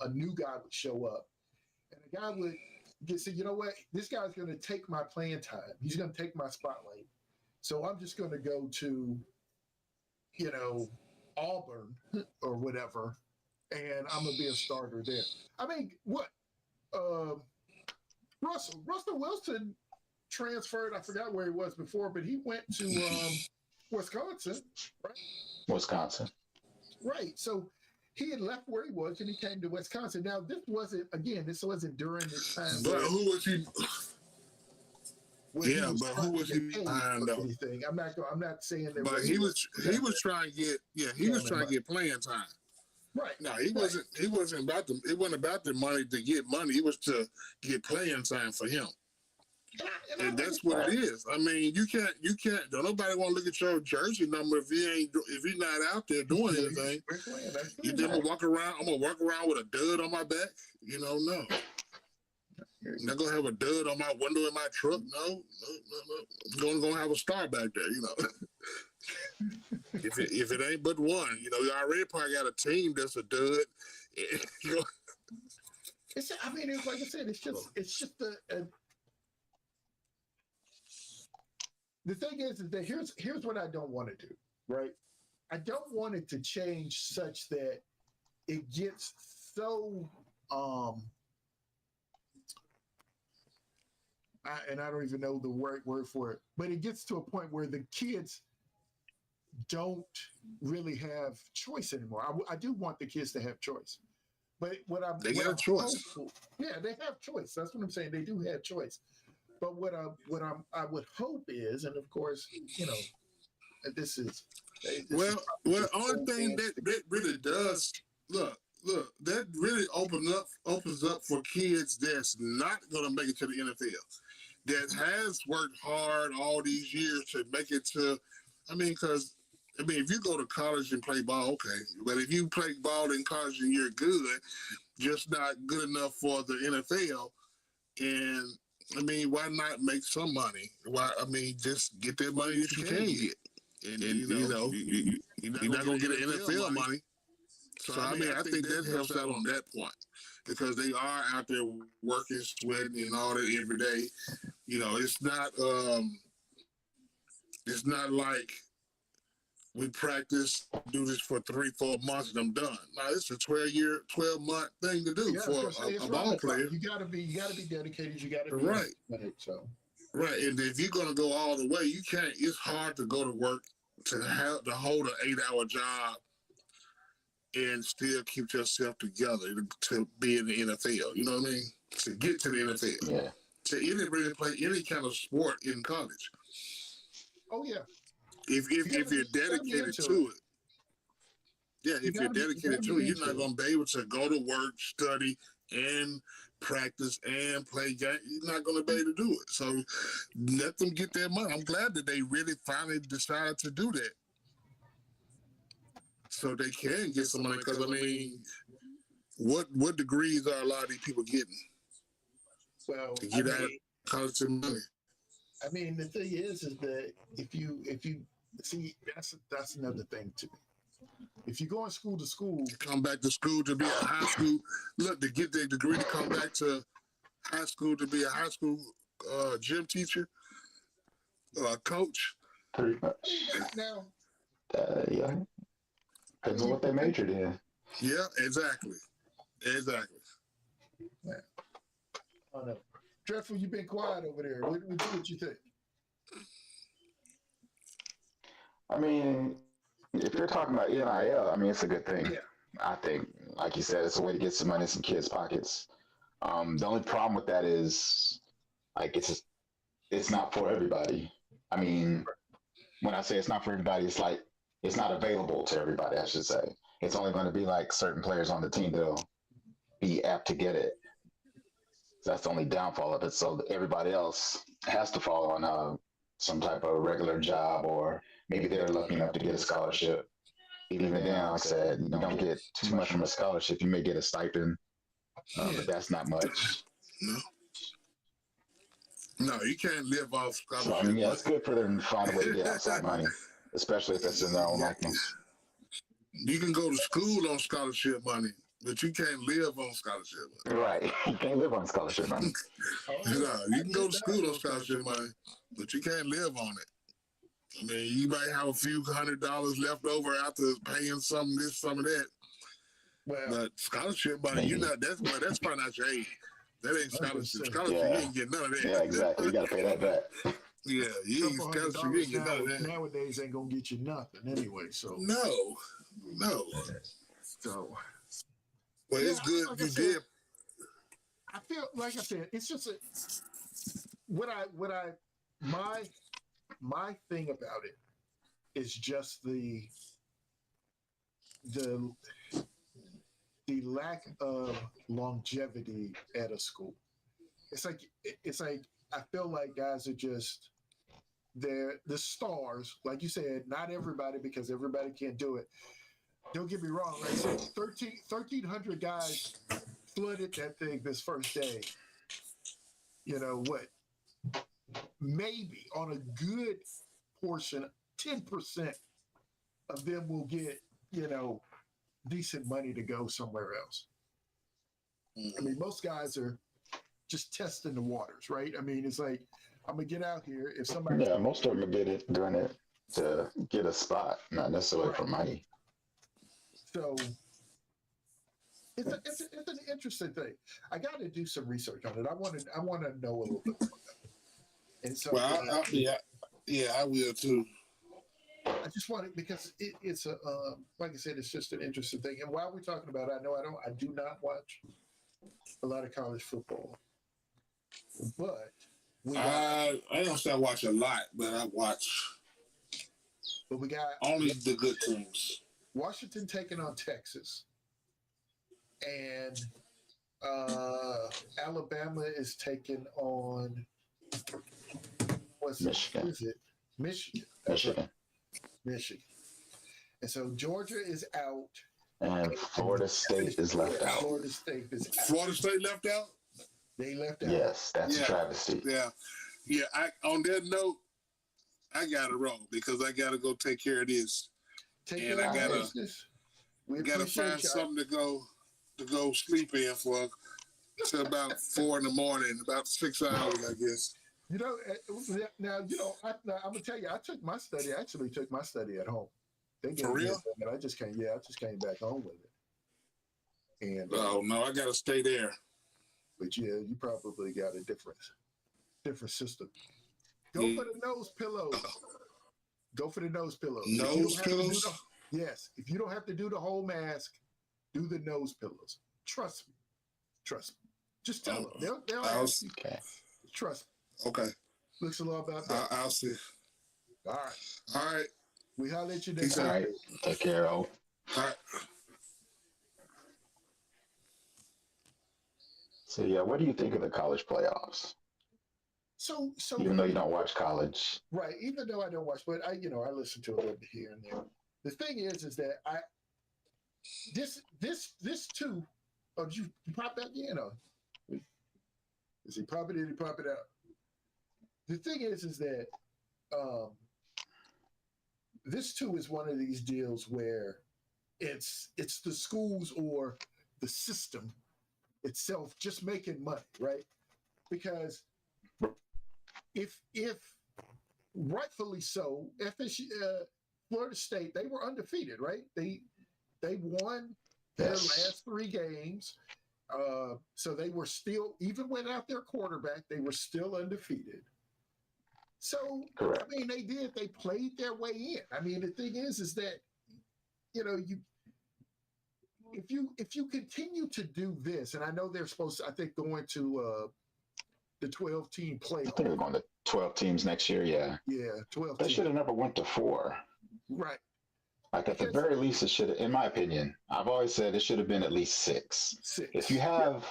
Speaker 1: a new guy would show up, and the guy would say, you know what, this guy's going to take my playing time. He's going to take my spotlight. So I'm just going to go to, Auburn or whatever, and I'm going to be a starter there. I mean, what? Russell Wilson transferred. I forgot where he was before, but he went to Wisconsin, right?
Speaker 4: Wisconsin.
Speaker 1: Right. So he had left where he was and he came to Wisconsin. Now, this wasn't during this time.
Speaker 3: But who was he? Yeah, but who was he behind though?
Speaker 1: Anything. I'm not saying that.
Speaker 3: But he was trying to get. Yeah, he was trying to get playing time.
Speaker 1: Right.
Speaker 3: No, he wasn't. He wasn't about the. It wasn't about the money to get money. It was to get playing time for him. And that's what it is. I mean, you can't. Don't nobody want to look at your jersey number if you're not out there doing anything. You then I'm gonna walk around with a dud on my back. No. I'm not gonna have a dud on my window in my truck. No. I'm gonna have a star back there. If it ain't but one, you already probably got a team that's a dud.
Speaker 1: It's like I said, it's just the thing is that here's what I don't want to do, right? I don't want it to change such that it gets so and I don't even know the right word for it, but it gets to a point where the kids don't really have choice anymore. I do want the kids to have choice, but
Speaker 3: they have choice.
Speaker 1: Yeah, they have choice. That's what I'm saying. They do have choice. But what I would hope is, and of course, this is
Speaker 3: only thing that really does look that really opens up for kids that's not going to make it to the NFL, that has worked hard all these years to make it to. Because if you go to college and play ball, okay, but if you play ball in college and you're good, just not good enough for the NFL, and why not make some money? Just get that money that you can get. And you're not going to get an NFL money. So, I think that helps out on that point. Because they are out there working, sweating, and all that every day. It's not like we practice, do this for 3-4 months, and I'm done. Now, it's a 12-month thing to do for a ball player.
Speaker 1: You gotta be dedicated. You gotta be
Speaker 3: right.
Speaker 1: Right,
Speaker 3: and if you're gonna go all the way, you can't. It's hard to go to work to hold an 8-hour job and still keep yourself together to be in the NFL. You know what I mean? to get to the NFL.
Speaker 4: Yeah.
Speaker 3: To really play any kind of sport in college.
Speaker 1: Oh yeah.
Speaker 3: If you're dedicated to it. Yeah, if you're dedicated to it, you're not going to be able to go to work, study, and practice and play game. You're not going to be able to do it. So let them get their money. I'm glad that they really finally decided to do that. So they can get some money. Because, I mean, what degrees are a lot of these people getting?
Speaker 1: Well,
Speaker 3: to get out of college money.
Speaker 1: I mean, the thing is that if you see, that's another thing to me. If you go in school to school,
Speaker 3: come back to school to be a high school, look, to get their degree to come back to high school to be a high school gym teacher, coach.
Speaker 4: Pretty much.
Speaker 1: Now,
Speaker 4: yeah. Depends on what they majored in.
Speaker 3: Yeah, exactly. Exactly.
Speaker 1: Yeah. Oh no. Dreadful, you've been quiet over there. What you think?
Speaker 4: I mean, if you're talking about NIL, I mean, it's a good thing.
Speaker 1: Yeah.
Speaker 4: I think, like you said, it's a way to get some money in some kids' pockets. The only problem with that is, like, it's not for everybody. I mean, when I say it's not for everybody, it's like it's not available to everybody, I should say. It's only going to be like certain players on the team that'll be apt to get it. That's the only downfall of it. So everybody else has to fall on some type of regular job, or maybe they're lucky enough to get a scholarship. Even then, like I said, you don't get too much from a scholarship. You may get a stipend, but that's not much.
Speaker 3: No, you can't live off scholarship.
Speaker 4: So, I mean, yeah, it's good for them to find a way to get outside money, especially if it's in their own likeness.
Speaker 3: You can go to school on scholarship money, but you can't live on scholarship money.
Speaker 4: Right. You can't live on scholarship money.
Speaker 3: No, you can go to school on scholarship money, but you can't live on it. I mean, you might have a few $100 left over after paying some of this, some of that.
Speaker 1: Well,
Speaker 3: but scholarship money, you're not. That's financial aid. That ain't scholarship. Scholarship, you ain't getting none of that.
Speaker 4: Yeah, exactly. You got to pay that back.
Speaker 3: Yeah, you ain't scholarship. You ain't getting none of that.
Speaker 1: Nowadays ain't gonna get you nothing anyway. So
Speaker 3: no.
Speaker 1: So,
Speaker 3: well, it's good like you did.
Speaker 1: I feel like I said, it's just my thing about it is just the lack of longevity at a school. It's like I feel like guys are just they're the stars, like you said. Not everybody, because everybody can't do it. Don't get me wrong. Like I said, 1,300 guys flooded that thing this first day. You know what? Maybe on a good portion, 10% of them will get, decent money to go somewhere else. I mean, most guys are just testing the waters, right? I mean, it's like, I'm going to get out here. If somebody...
Speaker 4: Yeah, most of them are doing it to get a spot, not necessarily for money.
Speaker 1: So it's an interesting thing. I got to do some research on it. I want to know a little bit more about it. And so,
Speaker 3: I will too.
Speaker 1: I just want it because it's a like I said, it's just an interesting thing. And while we're talking about it, I do not watch a lot of college football, but
Speaker 3: I don't say I watch a lot, but I watch.
Speaker 1: But we got
Speaker 3: only the good teams.
Speaker 1: Washington taking on Texas, and Alabama is taking on
Speaker 4: Michigan.
Speaker 1: Michigan. And so Georgia is out.
Speaker 4: And Florida State is left out.
Speaker 1: Florida State is out.
Speaker 3: Florida State left out?
Speaker 1: They left out.
Speaker 4: Yes, that's a travesty.
Speaker 3: Yeah. On that note, I got to roll because I got to go take care of this. I gotta find something to go sleep in for till about 4 a.m, about 6 hours, I guess.
Speaker 1: Now I'm gonna tell you, I took my study at home.
Speaker 3: For real?
Speaker 1: I just came back home with it. And
Speaker 3: no, I gotta stay there.
Speaker 1: But yeah, you probably got a different system. Go for the nose pillows. Go for the nose pillows.
Speaker 3: Nose pillows?
Speaker 1: Yes. If you don't have to do the whole mask, do the nose pillows. Trust me. Just tell them. They'll
Speaker 3: I'll
Speaker 1: ask you.
Speaker 4: Okay.
Speaker 1: Trust
Speaker 3: Okay.
Speaker 1: me. Looks a lot about that.
Speaker 3: I'll see.
Speaker 1: All right.
Speaker 3: All right.
Speaker 1: We holler at you
Speaker 3: Peace
Speaker 1: next
Speaker 4: All
Speaker 3: out.
Speaker 1: time.
Speaker 4: right. Take care, O.
Speaker 3: All right.
Speaker 4: So yeah, what do you think of the college playoffs?
Speaker 1: So
Speaker 4: Even though you don't watch college.
Speaker 1: right. Even though I don't watch, but I listen to a little bit here and there. The thing is that this too. Oh, did you pop that in? Or is he pop it? Did he pop it out? The thing is that this too is one of these deals where it's the schools or the system itself just making money, right? Because if rightfully so, FSU, Florida State, they were undefeated, right? They won their last 3 games. So they were still, even without their quarterback, they were still undefeated. So,
Speaker 4: Correct.
Speaker 1: I mean, they played their way in. I mean, the thing is that, if you continue to do this, and I know they're supposed to, I think, going to the 12-team
Speaker 4: I think
Speaker 1: playoff.
Speaker 4: they're going to 12 teams next year. Yeah.
Speaker 1: Yeah, 12
Speaker 4: They
Speaker 1: teams.
Speaker 4: should have never went to 4.
Speaker 1: Right.
Speaker 4: Like at the very least, it should. In my opinion, I've always said it should have been at least 6.
Speaker 1: 6.
Speaker 4: If you have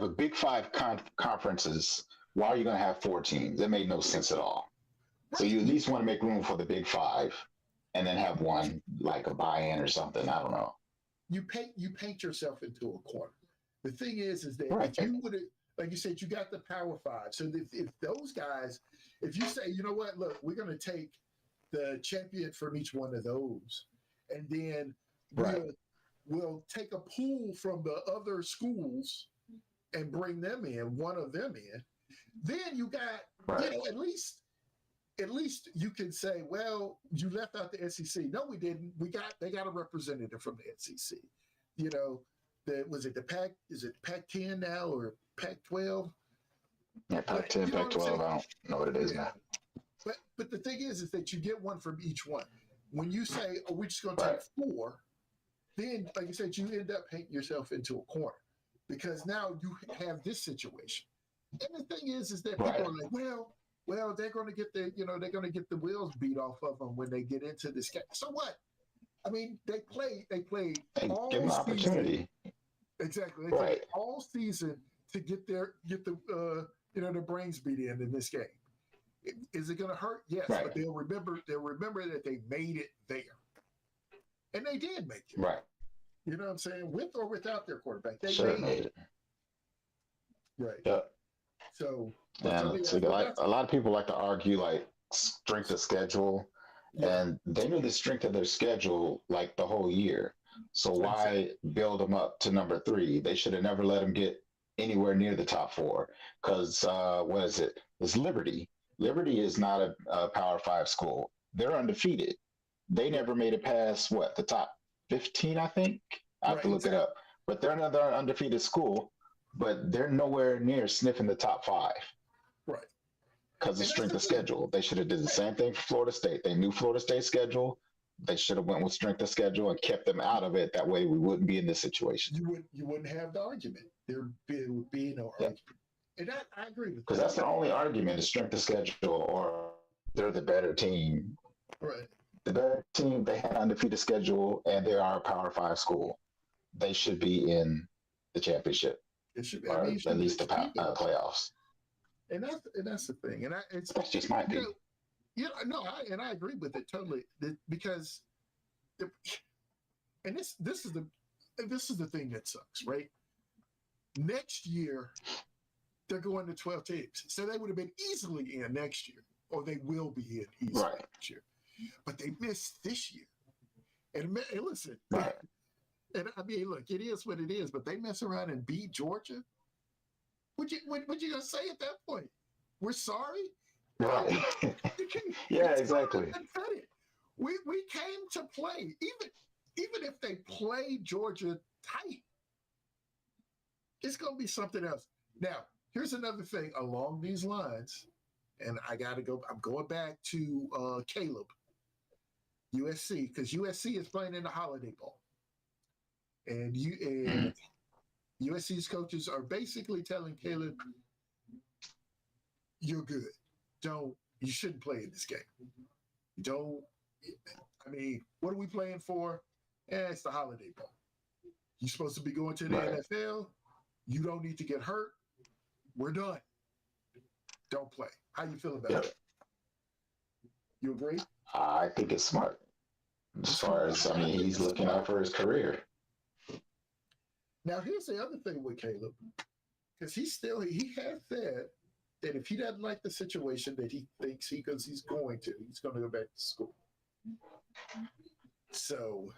Speaker 4: a Big 5 conferences, why are you going to have 4 teams? That made no sense at all.
Speaker 1: Right.
Speaker 4: So you at least want to make room for the Big 5, and then have one like a buy-in or something. I don't know.
Speaker 1: You paint yourself into a corner. The thing is that
Speaker 4: Right.
Speaker 1: if you would have, like you said, you got the Power 5. So if those guys, if you say, you know what, look, we're going to take the champion from each one of those, and then we'll take a pool from the other schools and bring them in, one of them in, then you got, at least you can say, well, you left out the SEC. No, we didn't. They got a representative from the SEC. Was it the Pac? Is it Pac-10 now or Pac-12?
Speaker 4: Yeah, Pac-10, Pac-12. I don't know what it is now.
Speaker 1: But the thing is that you get one from each one. When you say, oh, we're just going to take 4, then, like you said, you end up painting yourself into a corner because now you have this situation. And the thing is that people are like, well, they're going to get the wheels beat off of them when they get into this game. So what? I mean, they played all
Speaker 4: give them an opportunity.
Speaker 1: Exactly. They played all season to get the their brains beat in this game. Is it going to hurt? Yes, but they'll remember that they made it there, and they did make it.
Speaker 4: Right.
Speaker 1: You know what I'm saying? With or without their quarterback, they
Speaker 4: made it.
Speaker 1: Right.
Speaker 4: Yep.
Speaker 1: So,
Speaker 4: a lot of people like to argue like strength of schedule, and they knew the strength of their schedule like the whole year. So why build them up to number 3? They should have never let them get anywhere near the top 4. Because what is it? It's Liberty. Liberty is not a Power 5 school. They're undefeated. They never made it past the top 15, I think. I have to look it up. But they're another undefeated school, but they're nowhere near sniffing the top 5.
Speaker 1: Right.
Speaker 4: Because of strength of schedule. They should have did the same thing for Florida State. They knew Florida State's schedule. They should have went with strength of schedule and kept them out of it. That way we wouldn't be in this situation.
Speaker 1: You wouldn't have the argument. There would be no argument. And I agree with that.
Speaker 4: Because that's the only argument is strength of schedule, or they're the better team.
Speaker 1: Right.
Speaker 4: The better team, they had an undefeated schedule, and they are a Power 5 school. They should be in the championship.
Speaker 1: It should be.
Speaker 4: Or at least the playoffs.
Speaker 1: And that's the thing. And
Speaker 4: that's just my opinion.
Speaker 1: I agree with it totally. Because, this is the thing that sucks, right? Next year, they're going to 12 teams. So they would have been easily in next year, or they will be in easily next year. But they missed this year. And listen, and I mean, look, it is what it is, but they mess around and beat Georgia. What you going to say at that point? We're sorry?
Speaker 4: Right. Yeah, exactly.
Speaker 1: We came to play. Even if they play Georgia tight, it's going to be something else. Now, here's another thing along these lines, and I got to go. I'm going back to Caleb, USC, because USC is playing in the Holiday Bowl, and USC's coaches are basically telling Caleb, "You're good. You shouldn't play in this game. Don't. I mean, what are we playing for? It's the Holiday Bowl. You're supposed to be going to the
Speaker 4: Right.
Speaker 1: NFL. You don't need to get hurt. We're done. Don't play." How you feel about
Speaker 4: Yep.
Speaker 1: that? You agree?
Speaker 4: I think it's smart. As far as, I mean, he's looking out for his career.
Speaker 1: Now, here's the other thing with Caleb, because he has said that if he doesn't like the situation that he thinks he's going to go back to school. So,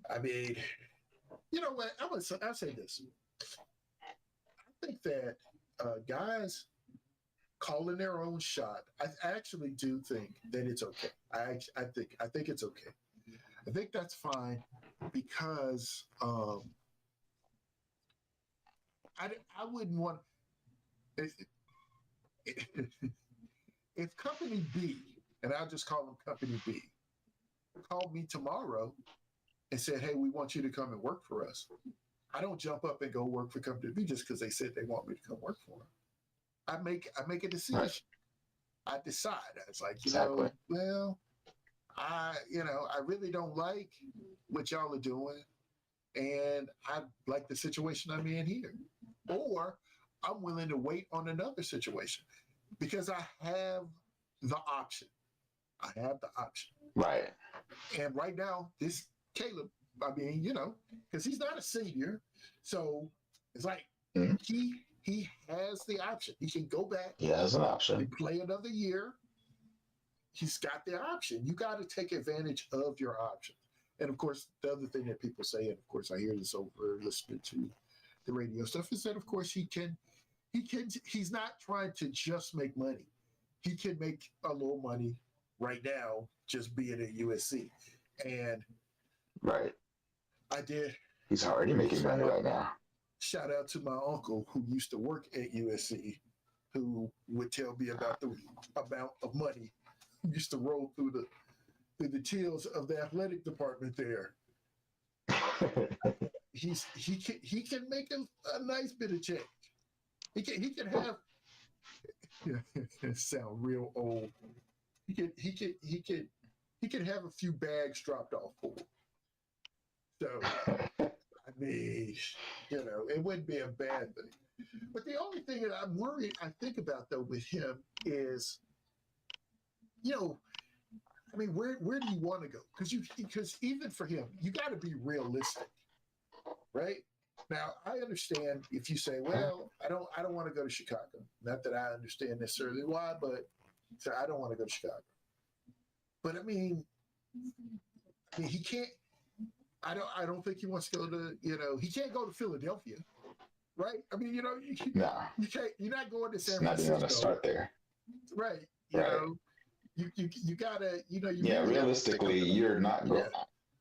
Speaker 1: I mean, you know what? I'll say this. I think that guys calling their own shot, I actually do think that it's okay. I think it's okay. I think that's fine because I wouldn't want if Company B, and I'll just call them Company B, called me tomorrow and said, "Hey, we want you to come and work for us." I don't jump up and go work for Company B just because they said they want me to come work for them. I make a decision.
Speaker 4: Right.
Speaker 1: I decide. It's like,
Speaker 4: Exactly.
Speaker 1: well, I really don't like what y'all are doing, and I like the situation I'm in here, or I'm willing to wait on another situation because I have the option. I have the option.
Speaker 4: Right.
Speaker 1: And right now, this Caleb, I mean, because he's not a senior, so it's like he has the option. He can go back.
Speaker 4: He has an option.
Speaker 1: And play another year. He's got the option. You got to take advantage of your options. And of course, the other thing that people say, and of course I hear this over listening to the radio stuff, is that of course he's not trying to just make money. He can make a little money right now just being at USC. And
Speaker 4: right.
Speaker 1: I did.
Speaker 4: He's already making money right now.
Speaker 1: Shout out to my uncle who used to work at USC, who would tell me about the amount of money used to roll through the tills of the athletic department there. He can make a nice bit of change. He can have sound real old. He can have a few bags dropped off for him. So I mean, it wouldn't be a bad thing. But the only thing that I'm worried, I think about though with him is, I mean, where do you want to go? Because even for him, you got to be realistic, right? Now, I understand if you say, "Well, I don't want to go to Chicago." Not that I understand necessarily why, but so I don't want to go to Chicago. But I mean, he can't. I don't think he wants to go to. He can't go to Philadelphia, right? I mean, you can't. You're not going to San Francisco.
Speaker 4: Not even going to start there,
Speaker 1: right? You know, you gotta.
Speaker 4: Realistically, you're not going.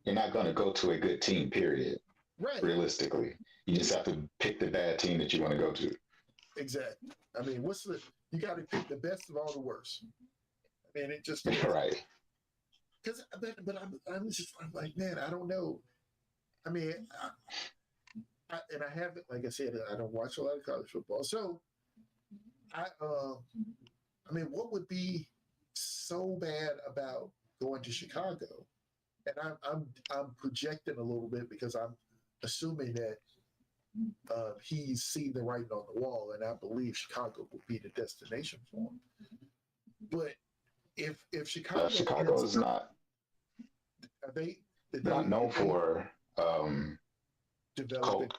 Speaker 4: You're not going to go to a good team. Period.
Speaker 1: Right.
Speaker 4: Realistically, you just have to pick the bad team that you want to go to.
Speaker 1: Exactly. I mean, you got to pick the best of all the worst. I mean, it just
Speaker 4: right.
Speaker 1: Because, but I'm like, man, I don't know. I mean, I haven't, like I said, I don't watch a lot of college football, so I mean, what would be so bad about going to Chicago? And I'm projecting a little bit because I'm assuming that he's seen the writing on the wall, and I believe Chicago will be the destination for him. But if
Speaker 4: Chicago is not, not known for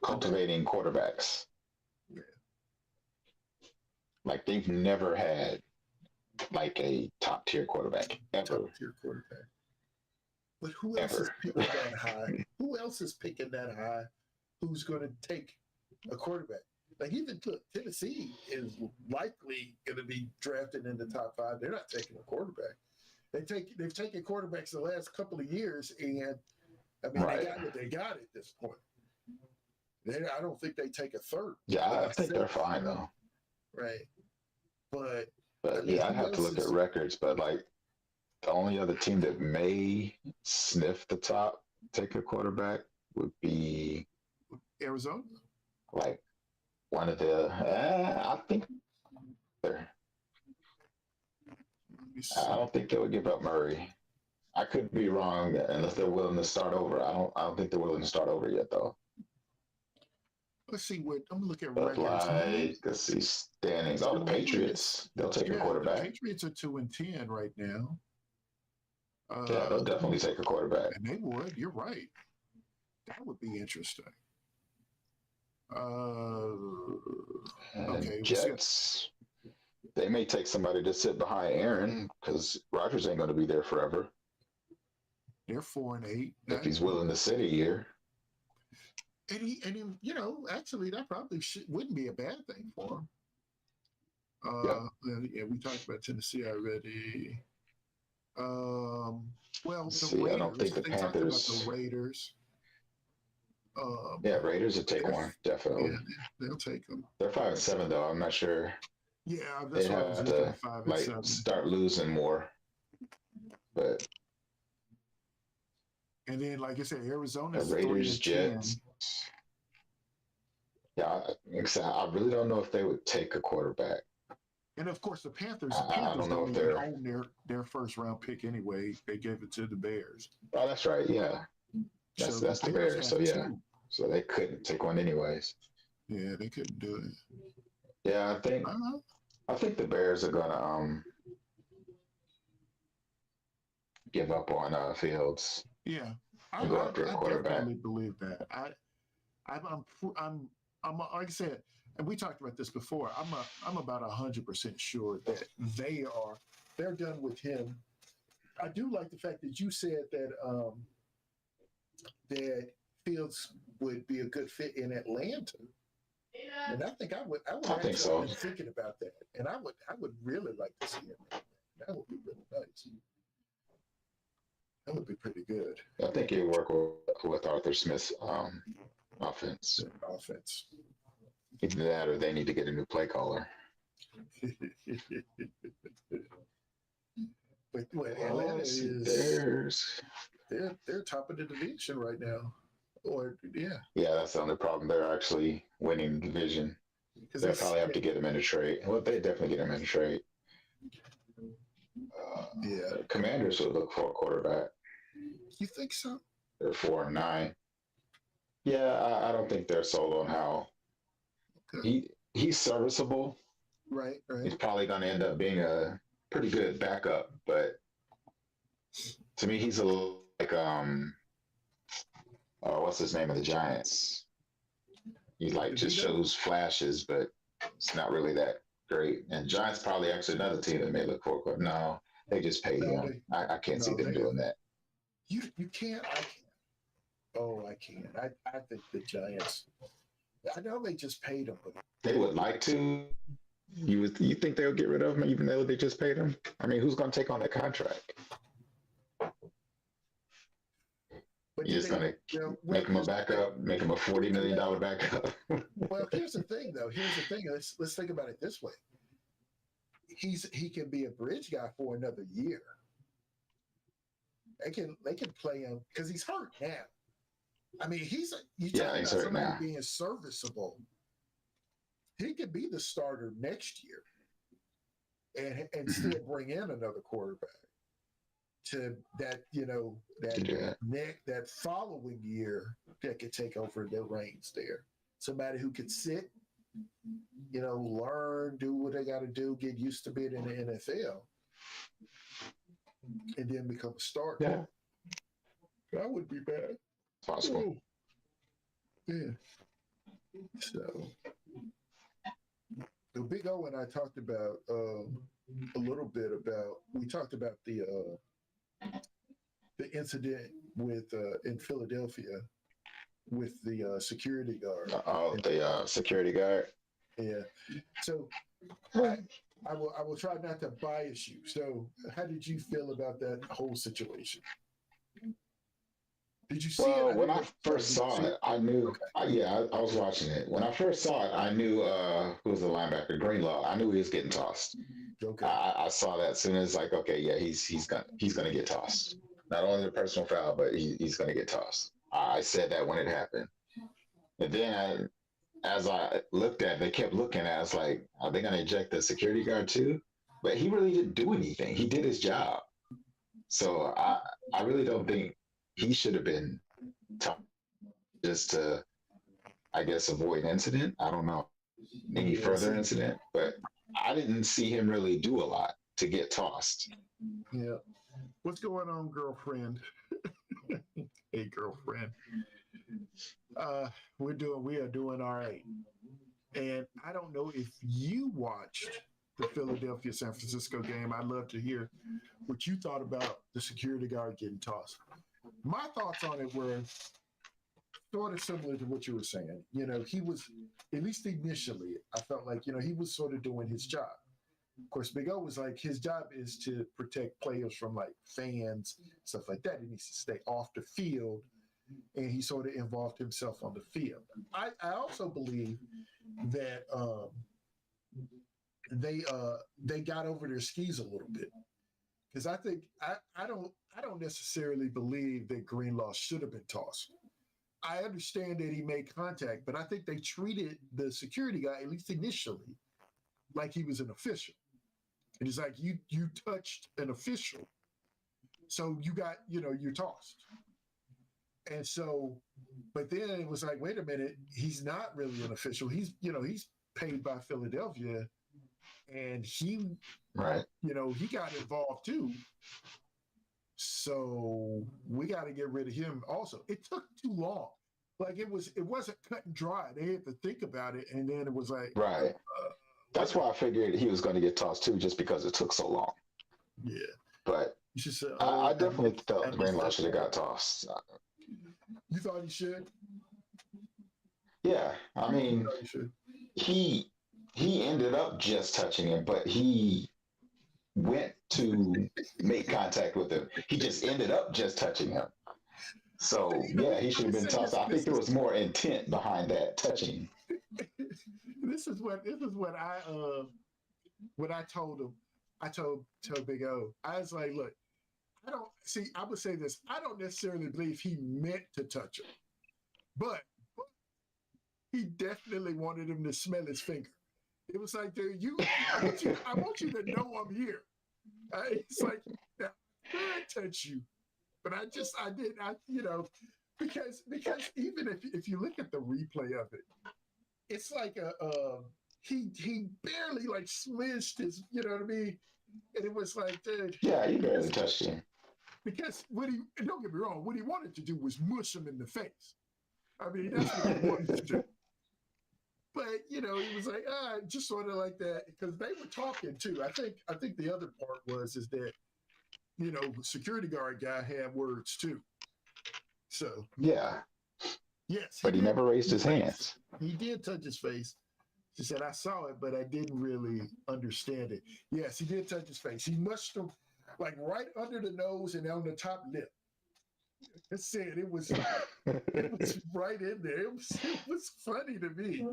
Speaker 4: cultivating quarterbacks.
Speaker 1: Yeah.
Speaker 4: Like they've never had like a top tier quarterback ever.
Speaker 1: Top tier quarterback. But who else is picking that high? Who else is picking that high? Who's going to take a quarterback? Like even Tennessee is likely going to be drafted in the top 5. They're not taking a quarterback. They've taken quarterbacks the last couple of years, and I mean they got what they got at this point. I don't think they take a third.
Speaker 4: Yeah, I think they're fine though.
Speaker 1: Right, but
Speaker 4: I mean, I'd have to look at records. But like the only other team that may sniff the top, take a quarterback would be
Speaker 1: Arizona.
Speaker 4: Like one of the, I think they're.
Speaker 1: Let me
Speaker 4: I
Speaker 1: see.
Speaker 4: don't think they would give up Murray. I could be wrong unless they're willing to start over. I don't think they're willing to start over yet though.
Speaker 1: Let's see what I'm gonna look at
Speaker 4: But
Speaker 1: records.
Speaker 4: like, let's see standings. Oh, the
Speaker 1: New England
Speaker 4: Patriots. They'll take a
Speaker 1: Yeah, the
Speaker 4: quarterback.
Speaker 1: Patriots are 2-10 right now.
Speaker 4: Yeah, they'll
Speaker 1: Uh,
Speaker 4: definitely take a quarterback.
Speaker 1: and they would. You're right. That would be interesting. Uh,
Speaker 4: And
Speaker 1: okay, let's see.
Speaker 4: Jets. They may take somebody to sit behind Aaron because Rodgers ain't going to be there forever
Speaker 1: They're 4-8.
Speaker 4: if he's willing to sit a year.
Speaker 1: You know, actually, that probably wouldn't be a bad thing for him.
Speaker 4: Yep.
Speaker 1: Yeah, we talked about Tennessee already. Well, the
Speaker 4: See,
Speaker 1: Raiders.
Speaker 4: I don't think the
Speaker 1: They talked about the
Speaker 4: Panthers.
Speaker 1: Raiders.
Speaker 4: Yeah, Raiders would take
Speaker 1: they're-
Speaker 4: one
Speaker 1: Yeah,
Speaker 4: definitely.
Speaker 1: they'll take them.
Speaker 4: They're 5-7 though. I'm not sure.
Speaker 1: Yeah, that's
Speaker 4: They
Speaker 1: what I was
Speaker 4: have
Speaker 1: looking
Speaker 4: to
Speaker 1: at. 5 and
Speaker 4: like
Speaker 1: 7.
Speaker 4: start losing more. But
Speaker 1: And then, like I said,
Speaker 4: the
Speaker 1: Arizona's
Speaker 4: Raiders,
Speaker 1: 3-10.
Speaker 4: Jets. Yeah, I really don't know if they would take a quarterback.
Speaker 1: And of course, the Panthers. The
Speaker 4: I
Speaker 1: Panthers
Speaker 4: don't know
Speaker 1: don't
Speaker 4: if
Speaker 1: even
Speaker 4: they're.
Speaker 1: own their first round pick anyway. They gave it to the Bears.
Speaker 4: Oh, that's right. Yeah,
Speaker 1: So
Speaker 4: that's the Bears. So
Speaker 1: have
Speaker 4: yeah,
Speaker 1: two.
Speaker 4: so they couldn't take one anyways.
Speaker 1: Yeah, they couldn't do it.
Speaker 4: Yeah,
Speaker 1: Uh-huh.
Speaker 4: I think the Bears are gonna give up on Fields
Speaker 1: Yeah,
Speaker 4: and go after a
Speaker 1: I
Speaker 4: quarterback.
Speaker 1: definitely believe that. I'm like I said, and we talked about this before. I'm about 100% sure that they're done with him. I do like the fact that you said that Fields would be a good fit in Atlanta. And I think I would
Speaker 4: I think
Speaker 1: actually
Speaker 4: so.
Speaker 1: been thinking about that. And I would really like to see him. That would be really nice. That would be pretty good.
Speaker 4: I think it work with Arthur Smith's offense.
Speaker 1: Offense.
Speaker 4: Either that or they need to get a new play caller.
Speaker 1: But Atlanta is
Speaker 4: Bears.
Speaker 1: they're top of the division right now. Or yeah.
Speaker 4: Yeah, that's the only problem. They're actually winning the division.
Speaker 1: Because
Speaker 4: They'll probably have to get him in a trade. Well, they definitely get him in a trade.
Speaker 1: Yeah.
Speaker 4: Commanders would look for a quarterback.
Speaker 1: You think so?
Speaker 4: They're 4-9. Yeah, I don't think they're sold on how he's serviceable.
Speaker 1: Right.
Speaker 4: He's probably going to end up being a pretty good backup, but to me, he's a little like what's his name of the Giants? He like just shows flashes, but it's not really that great. And Giants probably actually another team that may look for a no. They just paid him. I can't see them doing that.
Speaker 1: You can't. I can't. Oh, I can't. I think the Giants. I know they just paid him, but
Speaker 4: they would like to. You think they'll get rid of him even though they just paid him? I mean, who's going to take on that contract? You're just going to make him a backup, make him a $40 million backup.
Speaker 1: Well, here's the thing, though. Here's the thing. Let's think about it this way. He can be a bridge guy for another year. They can play him because he's hurt now. I mean, he's talking about somebody now being serviceable. He could be the starter next year, and still bring in another quarterback to that that following year that could take over the reins there. Somebody who could sit, learn, do what they got to do, get used to being in the NFL, and then become a starter.
Speaker 4: Yeah,
Speaker 1: that would be bad.
Speaker 4: It's possible.
Speaker 1: Ooh. Yeah. So the Big O and I talked about a little bit about. We talked about the incident with in Philadelphia with the security guard.
Speaker 4: The security guard.
Speaker 1: Yeah. So I will try not to bias you. So how did you feel about that whole situation? Did you see it?
Speaker 4: Well, when I first saw it, I knew. Okay. I was watching it. When I first saw it, I knew who was the linebacker, Greenlaw. I knew he was getting tossed.
Speaker 1: Okay.
Speaker 4: I saw that as soon as okay, yeah, he's gonna get tossed. Not only the personal foul, but he's gonna get tossed. I said that when it happened. And then as I looked at, they kept looking at. I was like, are they going to eject the security guard too? But he really didn't do anything. He did his job. So I really don't think he should have been taught just to, I guess, avoid incident. I don't know any
Speaker 1: Yeah,
Speaker 4: further
Speaker 1: see,
Speaker 4: incident, but I didn't see him really do a lot to get tossed.
Speaker 1: yeah. What's going on, girlfriend? Hey, girlfriend. Uh, we are doing all right. And I don't know if you watched the Philadelphia San Francisco game. I'd love to hear what you thought about the security guard getting tossed. My thoughts on it were sort of similar to what you were saying. He was, at least initially, I felt like, he was sort of doing his job. Of course, Big O was like, his job is to protect players from like fans, stuff like that. He needs to stay off the field. And he sort of involved himself on the field. I also believe that they got over their skis a little bit, because I think I don't necessarily believe that Greenlaw should have been tossed. I understand that he made contact, but I think they treated the security guy, at least initially, like he was an official. And it's like you touched an official, so you're tossed. And so, but then it was like, wait a minute, he's not really an official. He's paid by Philadelphia, and
Speaker 4: Right.
Speaker 1: he got involved too. So we got to get rid of him also. It took too long. Like it wasn't cut and dry. They had to think about it, and then it was like,
Speaker 4: Right. That's why I figured he was going to get tossed too, just because it took so long.
Speaker 1: yeah.
Speaker 4: But
Speaker 1: You should say,
Speaker 4: I definitely felt Greenlaw should have got tossed.
Speaker 1: You thought he should?
Speaker 4: Yeah, I mean,
Speaker 1: He should.
Speaker 4: he ended up just touching him, but he went to make contact with him. He just ended up just touching him. So yeah, he should have been tossed. I think there was more intent behind that touching.
Speaker 1: This is what I told him. I told Big O. I was like, look, I would say this. I don't necessarily believe he meant to touch him, but he definitely wanted him to smell his finger. It was like, dude, I want you to know I'm here. It's like, I could touch you, but I didn't, because even if you look at the replay of it, it's like he barely like smidged his, you know what I mean? And it was like, dude.
Speaker 4: Yeah, he barely touched him.
Speaker 1: Because don't get me wrong, what he wanted to do was mush him in the face. I mean, that's what he wanted to do. But he was like, just sort of like that, because they were talking too. I think the other part is that security guard guy had words too. So
Speaker 4: yeah,
Speaker 1: yes,
Speaker 4: but he never raised his hands.
Speaker 1: He did touch his face. She said, "I saw it, but I didn't really understand it." Yes, he did touch his face. He mushed him like right under the nose and on the top lip. It said it was right in there. It was funny to me.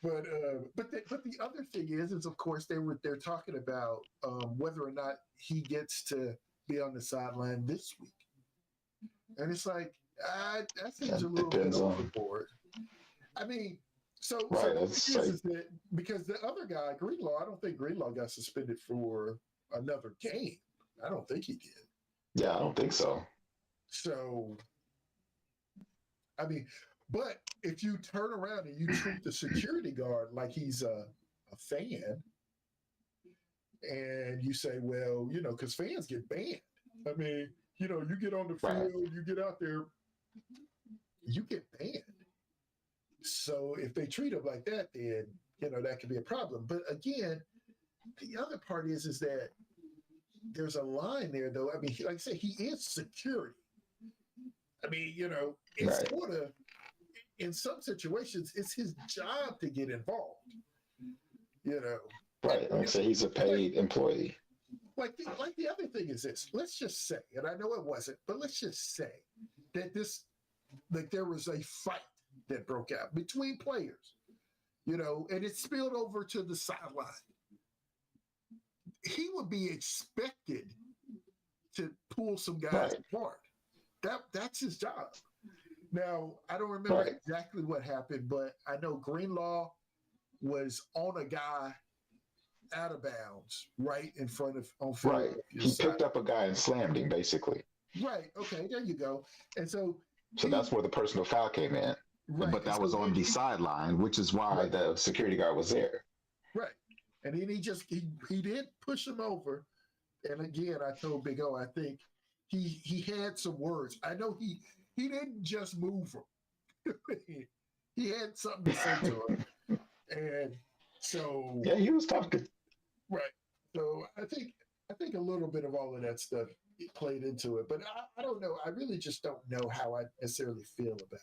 Speaker 1: But the other thing is of course they're talking about whether or not he gets to be on the sideline this week, and it's like that seems a little bit overboard. I mean, so is that because the other guy Greenlaw, I don't think Greenlaw got suspended for another game. I don't think he did.
Speaker 4: Yeah, I don't think so.
Speaker 1: So, I mean, but if you turn around and you treat the security guard like he's a fan, and you say, well, because fans get banned. I mean, you get on the field, you get out there, you get banned. So if they treat him like that, then that could be a problem. But again, the other part is that there's a line there, though. I mean, like I said, he is security. I mean, it's sort of, in some situations, it's his job to get involved.
Speaker 4: Right. Like say he's a paid employee.
Speaker 1: Like the other thing is this. Let's just say, and I know it wasn't, but let's just say that there was a fight that broke out between players, and it spilled over to the sideline. He would be expected to pull some guys apart. That's his job. Now, I don't remember
Speaker 4: Right.
Speaker 1: exactly what happened, but I know Greenlaw was on a guy out of bounds right in front of on
Speaker 4: Right. He
Speaker 1: Philadelphia's side.
Speaker 4: picked up a guy and slammed him, basically.
Speaker 1: Right. Okay. There you go. And so
Speaker 4: So
Speaker 1: he
Speaker 4: that's where the personal foul came in.
Speaker 1: right.
Speaker 4: But
Speaker 1: And
Speaker 4: that
Speaker 1: so
Speaker 4: was on
Speaker 1: then
Speaker 4: the sideline, which is why
Speaker 1: right.
Speaker 4: the security guard was there.
Speaker 1: Right. And then he did push him over. And again, I told Big O, I think he had some words. I know he didn't just move him. He had something to say to him. And so
Speaker 4: Yeah, he was talking.
Speaker 1: right. So I think a little bit of all of that stuff played into it. But I don't know. I really just don't know how I necessarily feel about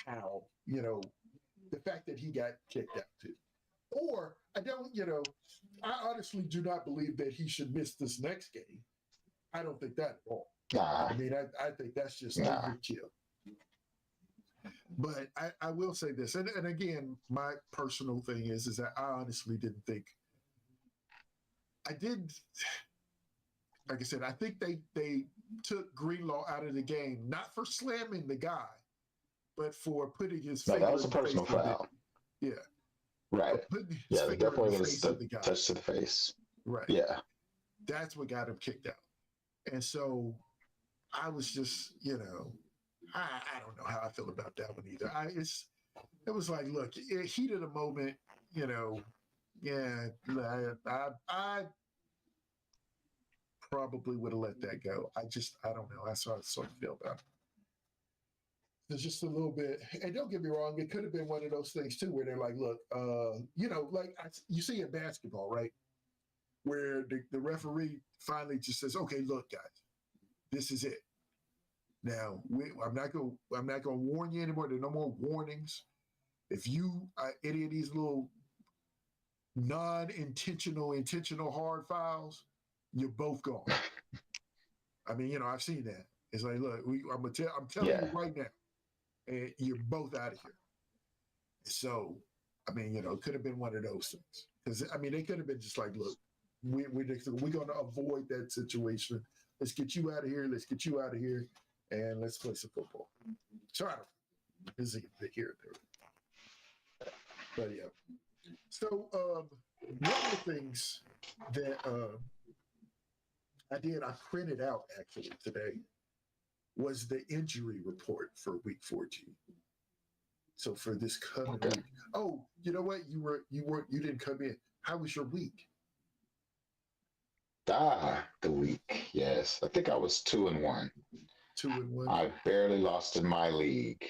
Speaker 1: how, the fact that he got kicked out too. Or I don't, I honestly do not believe that he should miss this next game. I don't think that at all.
Speaker 4: Nah,
Speaker 1: I mean, I think that's just
Speaker 4: nah.
Speaker 1: overkill. But I will say this, and again, my personal thing is that I honestly didn't think I did. Like I said, I think they took Greenlaw out of the game not for slamming the guy, but for putting his
Speaker 4: No, that
Speaker 1: finger
Speaker 4: was
Speaker 1: in
Speaker 4: a
Speaker 1: the face
Speaker 4: personal
Speaker 1: of the
Speaker 4: foul.
Speaker 1: yeah,
Speaker 4: Right.
Speaker 1: putting his
Speaker 4: Yeah, it
Speaker 1: finger in the
Speaker 4: definitely was
Speaker 1: face of
Speaker 4: the
Speaker 1: the guy.
Speaker 4: touch to the face.
Speaker 1: Right.
Speaker 4: Yeah.
Speaker 1: That's what got him kicked out. And so I was just, I don't know how I feel about that one either. It was like, look, heat of the moment, yeah, I probably would have let that go. I don't know. That's how I sort of feel about it. There's just a little bit, and don't get me wrong, it could have been one of those things too, where they're like, look, like you see in basketball, right? Where the referee finally just says, okay, look, guys, this is it. Now, I'm not going to warn you anymore. There are no more warnings. If you any of these little intentional hard fouls, you're both gone. I mean, I've seen that. It's like, look, I'm telling
Speaker 4: Yeah.
Speaker 1: you right now, and you're both out of here. So, I mean, it could have been one of those things. Because I mean, they could have been just like, look, we're going to avoid that situation. Let's get you out of here. Let's get you out of here, and let's play some football. So I don't know. This is a here there. But yeah. So one of the things that I printed out actually today was the injury report for week 14. So for this coming week. Oh, you know what? You didn't come in. How was your week?
Speaker 4: The week. Yes. I think I was 2-1.
Speaker 1: 2-1.
Speaker 4: I barely lost in my league.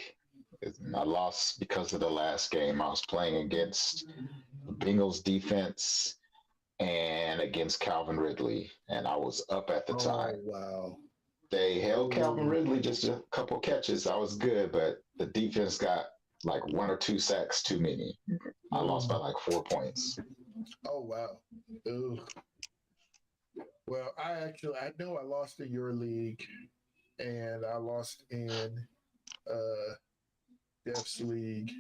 Speaker 4: I lost because of the last game. I was playing against the Bengals defense and against Calvin Ridley, and I was up at the time.
Speaker 1: Oh, wow.
Speaker 4: They held Calvin Ridley just a couple catches. I was good, but the defense got like 1 or 2 sacks too many. I lost by like 4 points.
Speaker 1: Oh, wow. Ugh. Well, I know I lost in your league, and I lost in Def's league,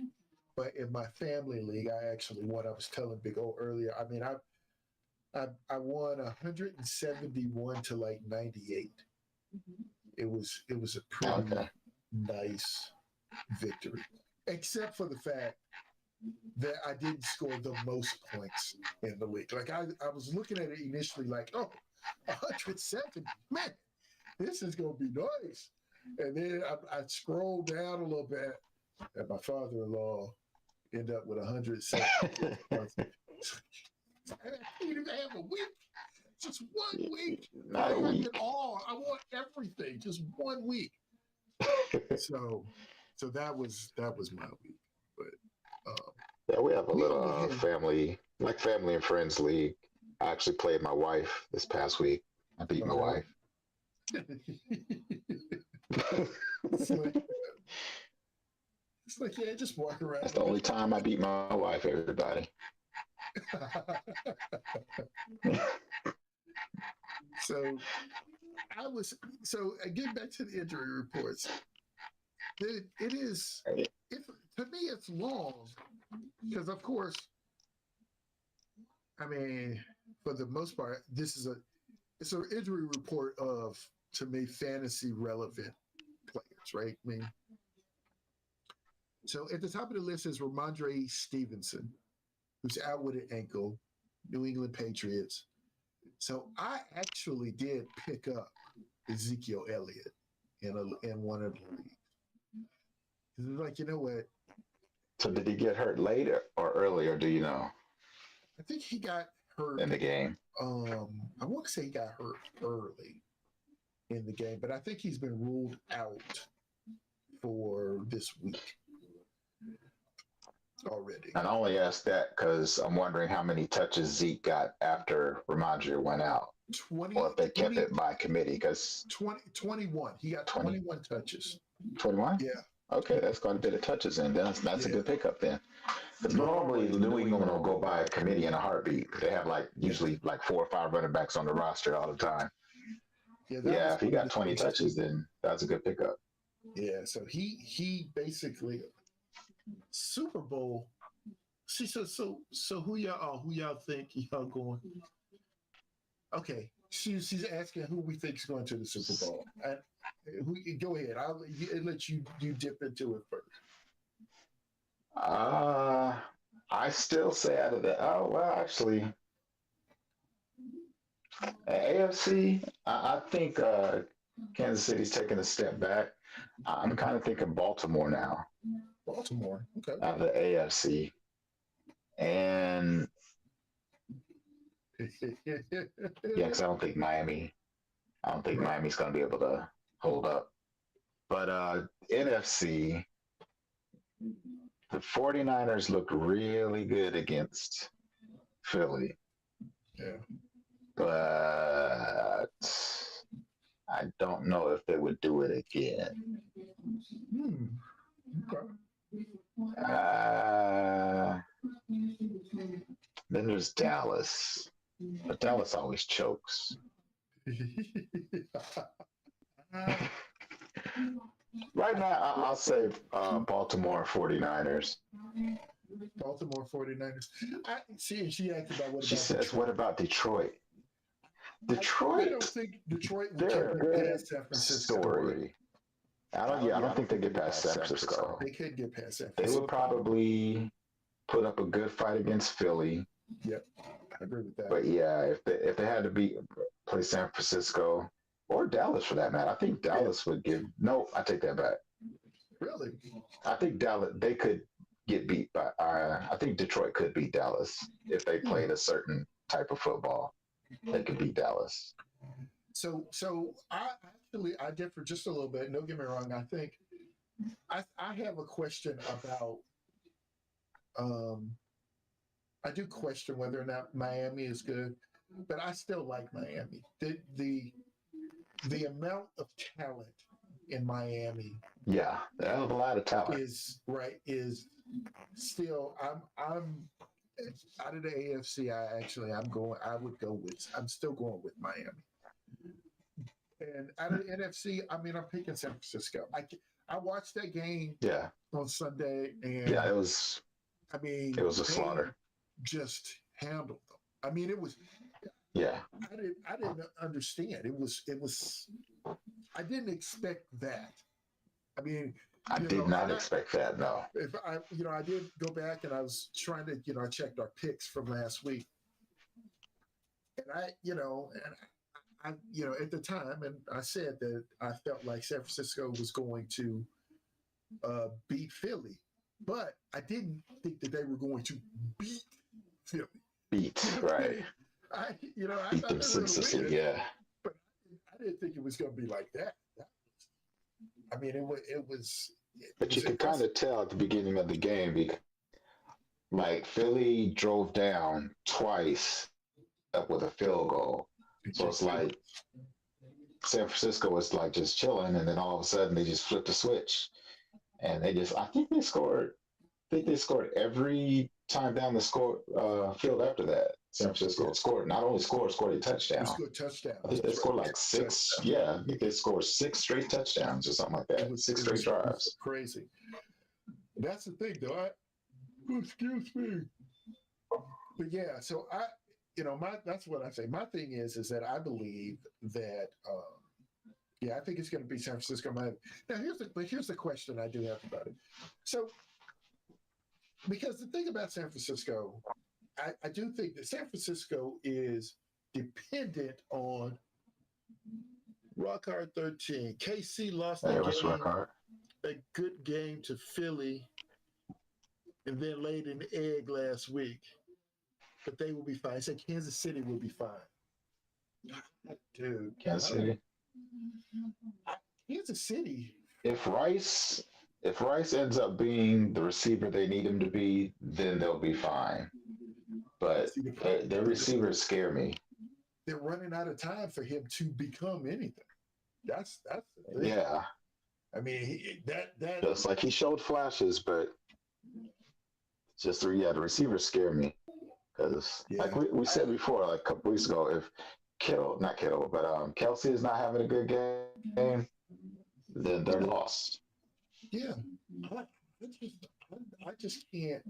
Speaker 1: but in my family league, I actually won. I was telling Big O earlier. I mean, I won 171 to like 98. It was a pretty nice victory, except for the fact that I didn't score the most points in the league. Like I was looking at it initially like, oh, 170, man, this is gonna be nice. And then I scrolled down a little bit, and my father-in-law ended up with 170. I can't even have a week. Just 1 week.
Speaker 4: Not a week.
Speaker 1: It all. I want everything. Just 1 week. So that was my week. But
Speaker 4: yeah, we have a little family and friends league. I actually played my wife this past week. I beat my wife.
Speaker 1: It's like, yeah, just walk around.
Speaker 4: That's the only time I beat my wife, everybody.
Speaker 1: So getting back to the injury reports, to me it's long because of course, I mean, for the most part, it's an injury report of, to me, fantasy relevant players, right? I mean, So at the top of the list is Ramondre Stevenson, who's out with an ankle, New England Patriots. So I actually did pick up Ezekiel Elliott in one of the leagues. It's like, you know what?
Speaker 4: So did he get hurt later or earlier? Do you know
Speaker 1: I think he got hurt.
Speaker 4: in the game?
Speaker 1: I want to say he got hurt early in the game, but I think he's been ruled out for this week already.
Speaker 4: And I only asked that because I'm wondering how many touches Zeke got after Ramondre went out,
Speaker 1: 20,
Speaker 4: or if they kept
Speaker 1: 20,
Speaker 4: it by committee. Because
Speaker 1: 21. He got 21 touches.
Speaker 4: 21.
Speaker 1: Yeah.
Speaker 4: Okay, that's quite a bit of touches, and that's a
Speaker 1: Yeah.
Speaker 4: good pickup then. Because normally New England will go by a committee in a heartbeat. They have usually 4 or 5 running backs on the roster all the time. Yeah, if he got 20 touches, then that's a good pickup.
Speaker 1: Yeah, so he basically Super Bowl. She said, so who y'all think y'all going? Okay, she's asking who we think is going to the Super Bowl. Go ahead. I'll let you dip into it first.
Speaker 4: I still say out of the actually AFC, I think Kansas City's taking a step back. I'm kind of thinking Baltimore now.
Speaker 1: Baltimore, okay.
Speaker 4: Out of the AFC, and yeah, because I don't think Miami's going to be able to hold up. But NFC, the 49ers looked really good against Philly.
Speaker 1: Yeah.
Speaker 4: But I don't know if they would do it again.
Speaker 1: Okay.
Speaker 4: Then there's Dallas. But Dallas always chokes. Right now, I'll say Baltimore 49ers.
Speaker 1: Baltimore 49ers. She asked about what
Speaker 4: She
Speaker 1: about
Speaker 4: says,
Speaker 1: Detroit?
Speaker 4: what about Detroit?
Speaker 1: I
Speaker 4: Detroit,
Speaker 1: don't think Detroit will
Speaker 4: they're
Speaker 1: get
Speaker 4: a good
Speaker 1: past San Francisco.
Speaker 4: story. I don't think they get past San Francisco.
Speaker 1: They could get past San
Speaker 4: They
Speaker 1: Francisco.
Speaker 4: would probably put up a good fight against Philly.
Speaker 1: Yep, I agree with that.
Speaker 4: But yeah, if they had to play San Francisco or Dallas for that matter, I think Dallas would give. No, I take that back.
Speaker 1: Really?
Speaker 4: I think Dallas, they could get beat by. I think Detroit could beat Dallas if they played a certain type of football. They could beat Dallas.
Speaker 1: So I differ just a little bit. Don't get me wrong. I think I have a question about. I do question whether or not Miami is good, but I still like Miami. The amount of talent in Miami,
Speaker 4: yeah, they have a lot of talent.
Speaker 1: is still. I'm out of the AFC. I'm still going with Miami. And out of the NFC, I'm picking San Francisco. I watched that game on Sunday, and
Speaker 4: it was a slaughter.
Speaker 1: Just handled them. It was.
Speaker 4: Yeah.
Speaker 1: I didn't understand. It was. I didn't expect that. I
Speaker 4: did not expect that. No.
Speaker 1: If I did go back and I was trying to, I checked our picks from last week, and I at the time, and I said that I felt like San Francisco was going to beat Philly, but I didn't think that they were going to beat Philly.
Speaker 4: Right.
Speaker 1: I
Speaker 4: beat
Speaker 1: thought
Speaker 4: them senselessly. Yeah.
Speaker 1: But I didn't think it was going to be like that. It was.
Speaker 4: But you could kind of tell at the beginning of the game because, Philly drove down twice up with a field goal. So it's like San Francisco was just chilling, and then all of a sudden they just flipped a switch, and I think they scored every time down the field after that. San Francisco scored a touchdown. I think they scored 6. Yeah, I think they scored 6 straight touchdowns or something like that. 6 straight drives.
Speaker 1: Crazy. That's the thing, though. Excuse me. But yeah, so that's what I say. My thing is that I believe that, I think it's going to be San Francisco. Now, here's the question I do have about it. So because the thing about San Francisco, I do think that San Francisco is dependent on Rock Hard 13. KC lost
Speaker 4: Hey,
Speaker 1: that
Speaker 4: what's
Speaker 1: game,
Speaker 4: rock hard?
Speaker 1: a good game to Philly, and then laid an egg last week. But they will be fine. I said Kansas City will be fine. Dude,
Speaker 4: Kansas City.
Speaker 1: Kansas City.
Speaker 4: If Rice if Rice ends up being the receiver they need him to be, then they'll be fine. But
Speaker 1: See,
Speaker 4: their receivers scare me.
Speaker 1: they're running out of time for him to become anything. That's the thing.
Speaker 4: Yeah,
Speaker 1: I mean, that
Speaker 4: just like he showed flashes, but just the receivers scare me because
Speaker 1: yeah.
Speaker 4: like we said before, like a couple weeks ago, if not Kittle, but Kelsey is not having a good game, then they're lost.
Speaker 1: Yeah, I, I just can't.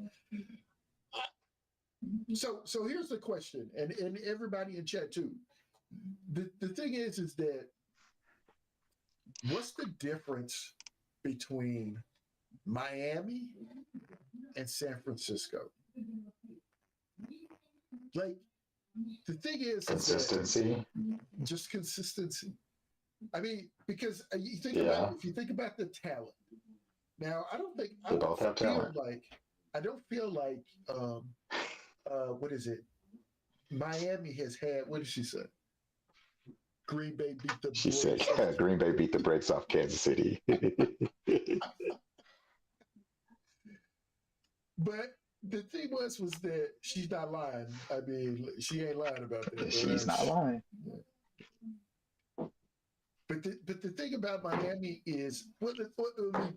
Speaker 1: So here's the question, and everybody in chat too. The thing is that what's the difference between Miami and San Francisco? Like the thing is
Speaker 4: Consistency.
Speaker 1: that just consistency. I mean, because you think
Speaker 4: Yeah.
Speaker 1: about if you think about the talent. Now,
Speaker 4: They both have talent.
Speaker 1: I don't feel like what is it? Miami has had what did she say? Green Bay beat the
Speaker 4: She said
Speaker 1: brakes.
Speaker 4: Green Bay beat the brakes off Kansas City.
Speaker 1: But the thing was that she's not lying. I mean, she ain't lying about that.
Speaker 4: She's not lying.
Speaker 1: But the thing about Miami is, let me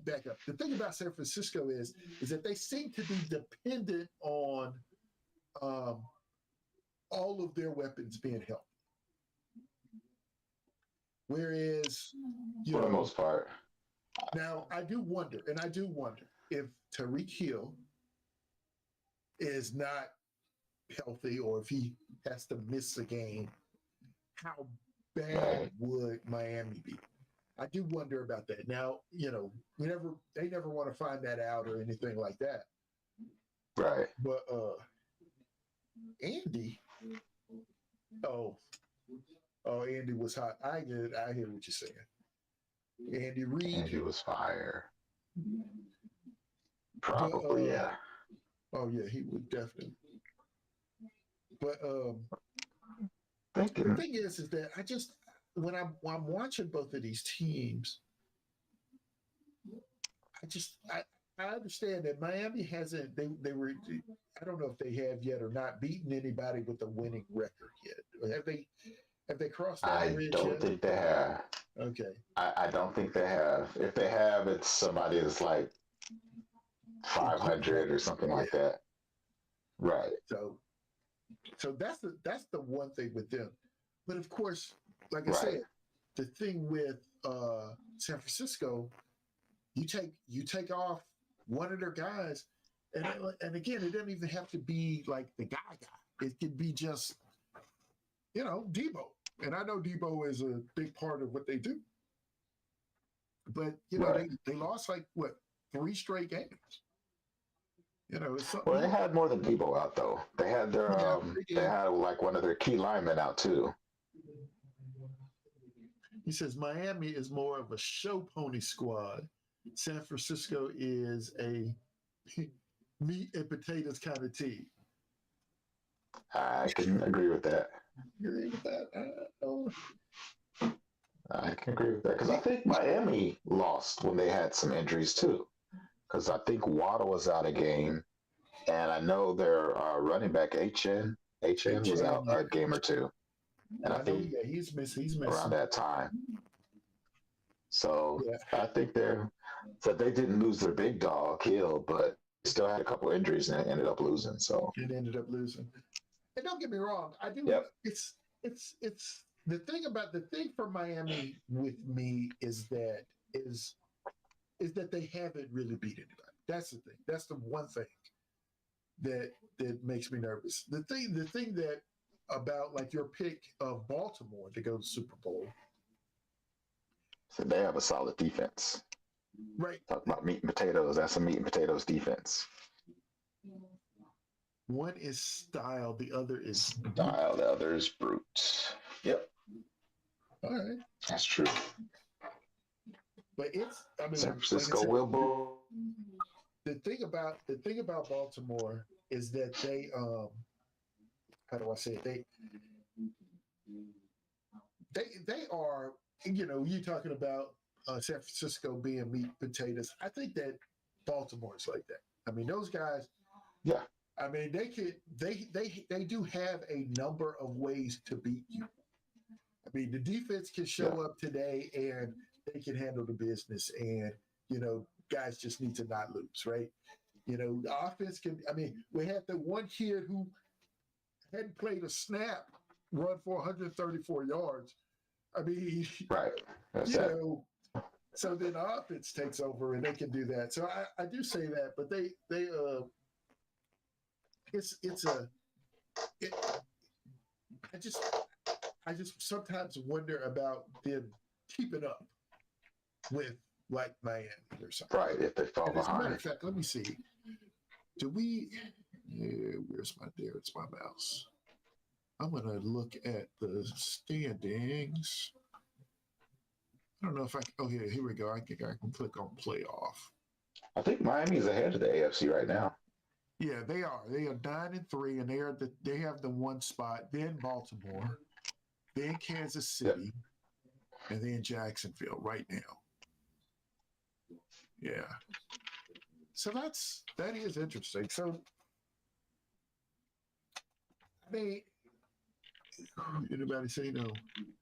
Speaker 1: back up. The thing about San Francisco is that they seem to be dependent on all of their weapons being healthy. Whereas,
Speaker 4: For the most part.
Speaker 1: Now, I do wonder if Tyreek Hill is not healthy or if he has to miss a game, how bad would Miami be? I do wonder about that. Now, they never want to find that out or anything like that.
Speaker 4: Right.
Speaker 1: But Andy, Andy was hot. I hear what you're saying. Andy Reid.
Speaker 4: Andy was fire. Probably, yeah.
Speaker 1: Oh yeah, he would definitely. But the thing is that I just when I'm watching both of these teams, I understand that Miami hasn't they were I don't know if they have yet or not beaten anybody with a winning record yet. Have they crossed that bridge yet?
Speaker 4: I don't think they have.
Speaker 1: Okay.
Speaker 4: I don't think they have. If they have, it's somebody that's like 500 or something like that. Right.
Speaker 1: So that's the one thing with them. But of course, like I said, the thing with San Francisco, you take off one of their guys, and again, it doesn't even have to be like the guy. It could be just Debo, and I know Debo is a big part of what they do. But they lost like what 3 straight games. It's something.
Speaker 4: Well, they had more than Debo out though. They had their they had like one of their key linemen out too.
Speaker 1: He says Miami is more of a show pony squad. San Francisco is a meat and potatoes kind of team.
Speaker 4: I can agree with that.
Speaker 1: Agree with that?
Speaker 4: I can agree with that because I think Miami lost when they had some injuries too. Because I think Waddle was out a game, and I know their running back HN was out a game or two, and I think
Speaker 1: he's missing
Speaker 4: around that time. So I think they didn't lose their big dog Hill, but still had a couple injuries and ended up losing. So
Speaker 1: it ended up losing. And don't get me wrong, I do.
Speaker 4: Yep.
Speaker 1: It's the thing for Miami with me is that they haven't really beat anybody. That's the thing. That's the one thing that makes me nervous. The thing that about like your pick of Baltimore to go to the Super Bowl.
Speaker 4: So they have a solid defense.
Speaker 1: Right.
Speaker 4: Talk about meat and potatoes. That's a meat and potatoes defense.
Speaker 1: One is style, the other is brute.
Speaker 4: Style, the other is brute. Yep,
Speaker 1: All right,
Speaker 4: that's true.
Speaker 1: but it's. I
Speaker 4: San
Speaker 1: mean, like I
Speaker 4: Francisco
Speaker 1: said,
Speaker 4: will bull.
Speaker 1: the thing about Baltimore is that they how do I say it? They are, you know, you talking about San Francisco being meat potatoes. I think that Baltimore is like that. I mean, those guys.
Speaker 4: Yeah,
Speaker 1: I mean, they do have a number of ways to beat you. I mean, the defense can
Speaker 4: yeah,
Speaker 1: show up today and they can handle the business, and you know, guys just need to not lose, right? You know, the offense can. I mean, we had the one kid who hadn't played a snap run for 134 yards. I mean,
Speaker 4: right. That's
Speaker 1: you
Speaker 4: that.
Speaker 1: know, so then the offense takes over and they can do that. So I do say that, but they it's a it, I just I just sometimes wonder about them keeping up with like Miami or something.
Speaker 4: Right, if they fall
Speaker 1: And as a matter
Speaker 4: behind.
Speaker 1: of fact, let me see. Do we? Yeah, where's my there? It's my mouse. I'm gonna look at the standings. I don't know if I. Oh, here we go. I think I can click on playoff.
Speaker 4: I think Miami's ahead of the AFC right now.
Speaker 1: Yeah, they are. They are 9-3, and they have the one spot. Then Baltimore, then Kansas
Speaker 4: Yep.
Speaker 1: City, and then Jacksonville right now. Yeah. So that is interesting. So I mean, anybody say no?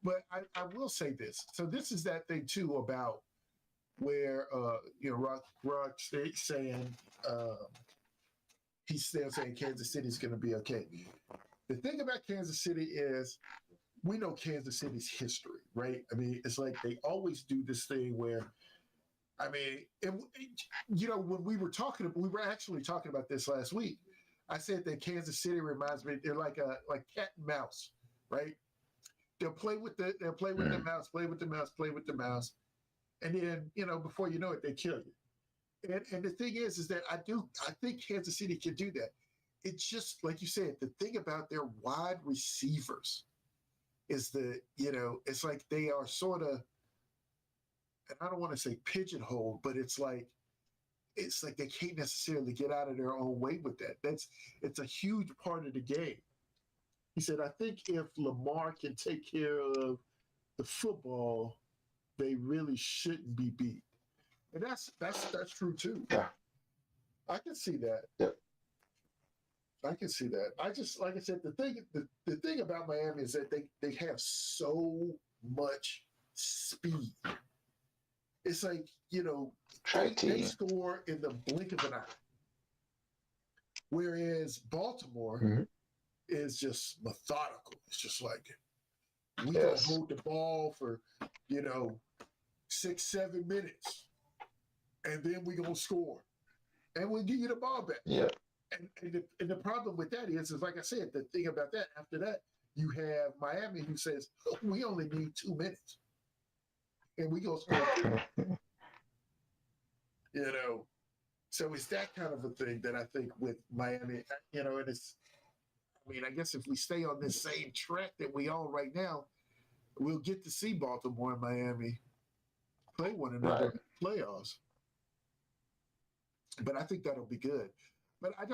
Speaker 1: But I will say this. So this is that thing too about where you know Rock saying he's still saying Kansas City is going to be okay. The thing about Kansas City is we know Kansas City's history, right? I mean, it's like they always do this thing where, I mean, you know, when we were actually talking about this last week. I said that Kansas City reminds me they're like cat and mouse, right? They'll play with the mouse, play with the mouse, play with the mouse, and then you know before you know it they kill you. And the thing is that I think Kansas City can do that. It's just like you said, the thing about their wide receivers is it's like they are sort of, and I don't want to say pigeonholed, but it's like they can't necessarily get out of their own way with that. It's a huge part of the game. He said, I think if Lamar can take care of the football, they really shouldn't be beat. And that's true too.
Speaker 4: Yeah.
Speaker 1: I can see that.
Speaker 4: Yep.
Speaker 1: I can see that. I just like I said, the thing about Miami is that they have so much speed. It's like, you know, they score in the blink of an eye. Whereas Baltimore is just methodical. It's just like we gonna hold the ball for, you know, 6-7 minutes, and then we gonna score, and we'll give you the ball back.
Speaker 4: Yeah.
Speaker 1: And the problem with that is like I said, the thing about that after that, you have Miami who says we only need 2 minutes, and we gonna score. You know, so it's that kind of a thing that I think with Miami, you know, and it's. I mean, I guess if we stay on this same track that we on right now, we'll get to see Baltimore and Miami play one another in the playoffs. But I think that'll be good. But I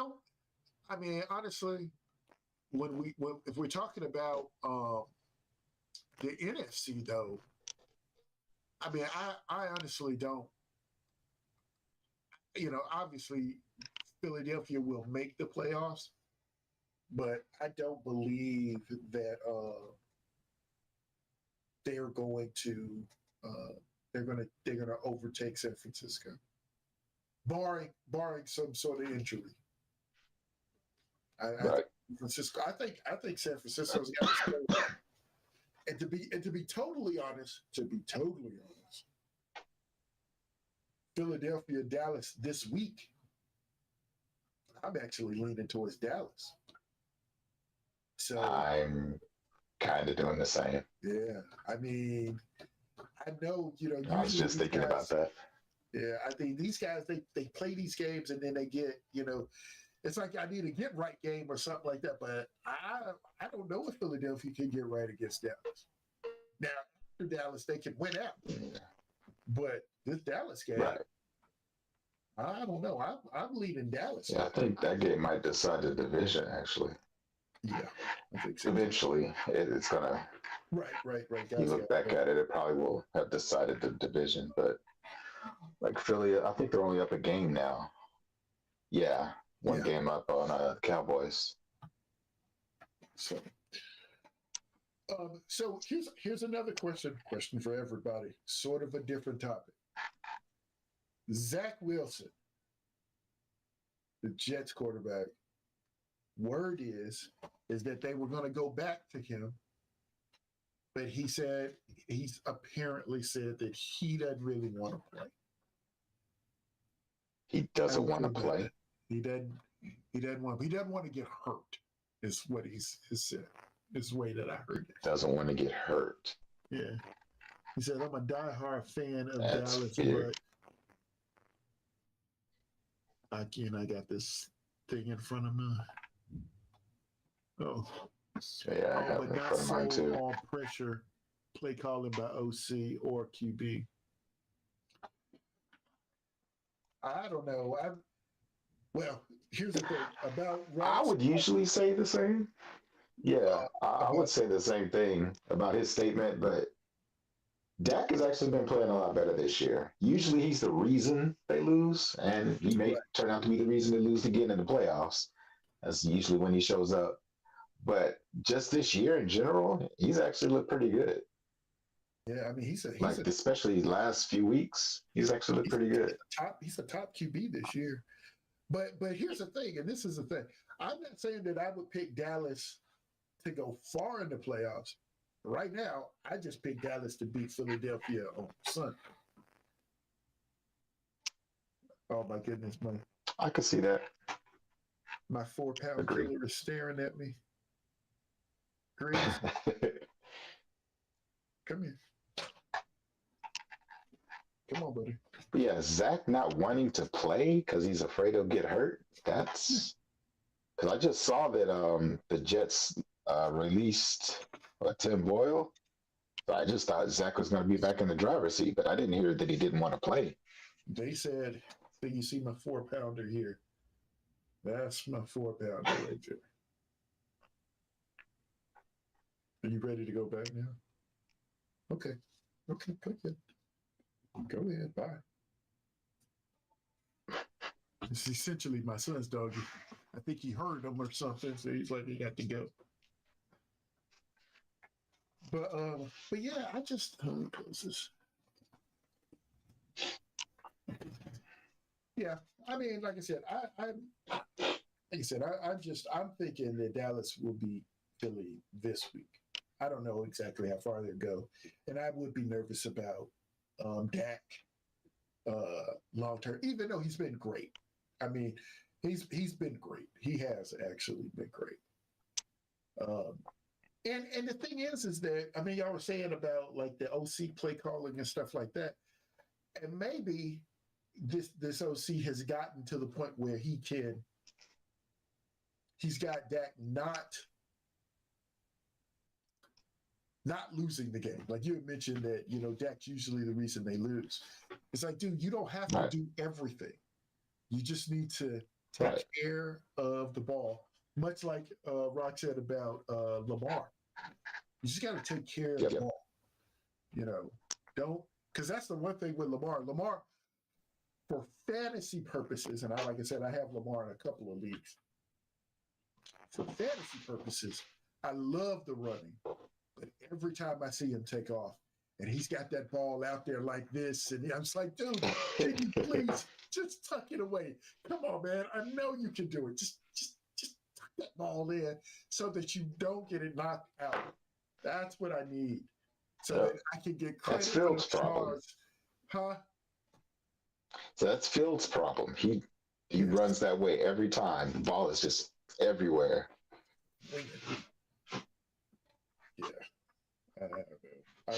Speaker 1: mean, honestly, if we're talking about the NFC though, I mean, I honestly don't. You know, obviously, Philadelphia will make the playoffs, but I don't believe that they're going to overtake San Francisco, barring some sort of injury. I think San Francisco's got to stay up. And to be totally honest, Philadelphia, Dallas this week, I'm actually leaning towards Dallas. So
Speaker 4: I'm kind of doing the same.
Speaker 1: Yeah, I mean, I know, you know.
Speaker 4: I was just thinking about that.
Speaker 1: Yeah, I think these guys they play these games and then they get, you know, it's like I need a get right game or something like that. But I don't know if Philadelphia can get right against Dallas. Now after Dallas, they can win out,
Speaker 4: Yeah.
Speaker 1: but this Dallas game,
Speaker 4: Right.
Speaker 1: I don't know. I'm leading Dallas.
Speaker 4: Yeah, I think that game might decide the division, actually.
Speaker 1: Yeah, I think so.
Speaker 4: Eventually, it's going to,
Speaker 1: Right.
Speaker 4: you
Speaker 1: Guys,
Speaker 4: look back at it, it probably will have decided the division. But like Philly, I think they're only up a game now. Yeah, one
Speaker 1: Yeah.
Speaker 4: game up on Cowboys.
Speaker 1: So, so here's another question for everybody. Sort of a different topic. Zach Wilson, the Jets quarterback. Word is that they were going to go back to him, but he's apparently said that he doesn't really want to play.
Speaker 4: He doesn't want to play.
Speaker 1: He doesn't want to get hurt. Is what he's said. Is the way that I heard it.
Speaker 4: Doesn't want to get hurt.
Speaker 1: Yeah. He said, I'm a diehard fan of
Speaker 4: That's
Speaker 1: Dallas,
Speaker 4: weird.
Speaker 1: but I got this thing in front of me. Oh.
Speaker 4: Yeah, I have
Speaker 1: But
Speaker 4: it in
Speaker 1: not
Speaker 4: front of mine
Speaker 1: so
Speaker 4: too.
Speaker 1: on pressure play calling by OC or QB. I don't know. Well, here's the thing about
Speaker 4: I would usually say the same. Yeah, I would say the same thing about his statement, but Dak has actually been playing a lot better this year. Usually he's the reason they lose, and he may turn out to be the reason they lose again in the playoffs. That's usually when he shows up. But just this year in general, he's actually looked pretty good.
Speaker 1: Yeah, I mean he's
Speaker 4: especially last few weeks, he's actually looked pretty good.
Speaker 1: He's a top QB this year. But here's the thing, and this is the thing. I'm not saying that I would pick Dallas to go far in the playoffs. Right now, I just picked Dallas to beat Philadelphia on Sunday. Oh my goodness,
Speaker 4: I could see that.
Speaker 1: My 4-pound killer is staring at me. Grease, come here. Come on, buddy.
Speaker 4: But yeah, Zach not wanting to play because he's afraid he'll get hurt. That's because I just saw that the Jets released Tim Boyle. So I just thought Zach was going to be back in the driver's seat, but I didn't hear that he didn't want to play.
Speaker 1: They said, "So you see my 4-pounder here? That's my 4-pounder right there." Are you ready to go back now? Okay, go ahead. Go ahead. Bye. It's essentially my son's dog. I think he heard him or something, so he's like, he got to go. But yeah, I just yeah. I mean, like I said, I'm thinking that Dallas will beat Philly this week. I don't know exactly how far they'll go, and I would be nervous about Dak long term, even though he's been great. I mean, he's been great. He has actually been great. And the thing is that I mean, y'all were saying about like the OC play calling and stuff like that, and maybe this OC has gotten to the point where he's got Dak not losing the game. Like you had mentioned that, Dak's usually the reason they lose. It's like, dude, you don't have to do everything. You just need to take care of the ball. Much like Rock said about Lamar. You just got to take care of the ball. Don't, because that's the one thing with Lamar. Lamar, for fantasy purposes, and like I said, I have Lamar in a couple of leagues. For fantasy purposes, I love the running. But every time I see him take off, and he's got that ball out there like this, and I'm just like, dude, can you please just tuck it away? Come on, man. I know you can do it. Just tuck that ball in so that you don't get it knocked out. That's what I need. So that I can get credit.
Speaker 4: That's Fields' problem.
Speaker 1: Huh?
Speaker 4: So that's Fields' problem. He runs that way every time. The ball is just everywhere.
Speaker 1: Yeah, I don't know. I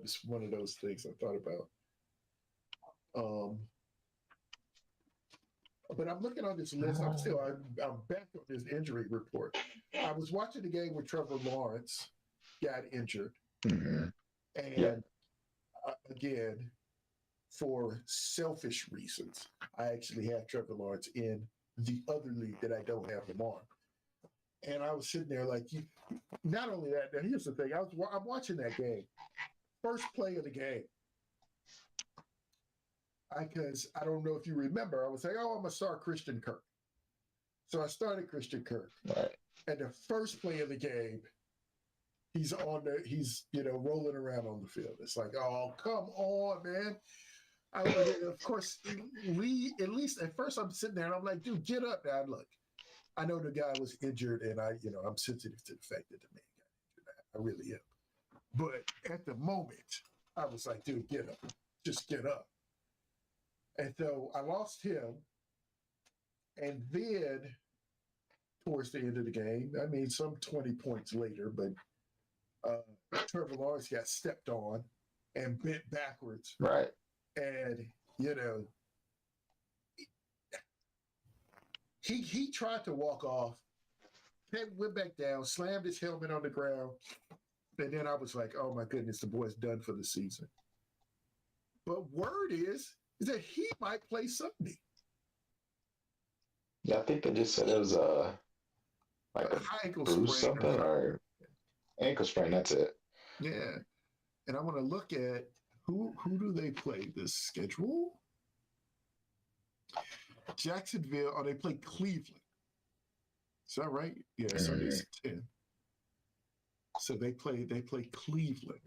Speaker 1: just one of those things I thought about. but I'm looking on this list. I'm back on this injury report. I was watching the game where Trevor Lawrence got injured,
Speaker 4: Mm-hmm.
Speaker 1: and again, for selfish reasons, I actually have Trevor Lawrence in the other league that I don't have him on. And I was sitting there like, not only that. Now here's the thing: I'm watching that game, first play of the game. Because I don't know if you remember, I was like, oh, I'm gonna start Christian Kirk. So I started Christian Kirk,
Speaker 4: Right.
Speaker 1: and the first play of the game, he's rolling around on the field. It's like, oh, come on, man. Of course, at least at first I'm sitting there and I'm like, dude, get up, now. Look, I know the guy was injured, and I'm sensitive to the fact that the man got injured. I really am. But at the moment, I was like, dude, get up, just get up. And so I lost him. And then towards the end of the game, I mean, some 20 points later, but Trevor Lawrence got stepped on and bent backwards.
Speaker 4: Right.
Speaker 1: And, he tried to walk off, went back down, slammed his helmet on the ground. And then I was like, oh my goodness, the boy's done for the season. But word is that he might play Sunday.
Speaker 4: Yeah, I think they just said it was like a
Speaker 1: ankle
Speaker 4: bruise
Speaker 1: sprain
Speaker 4: something or ankle sprain. That's it.
Speaker 1: Yeah, and I want to look at who do they play this schedule? Jacksonville. Oh, they play Cleveland. Is that right? Yeah, Sunday's 10. So they play Cleveland.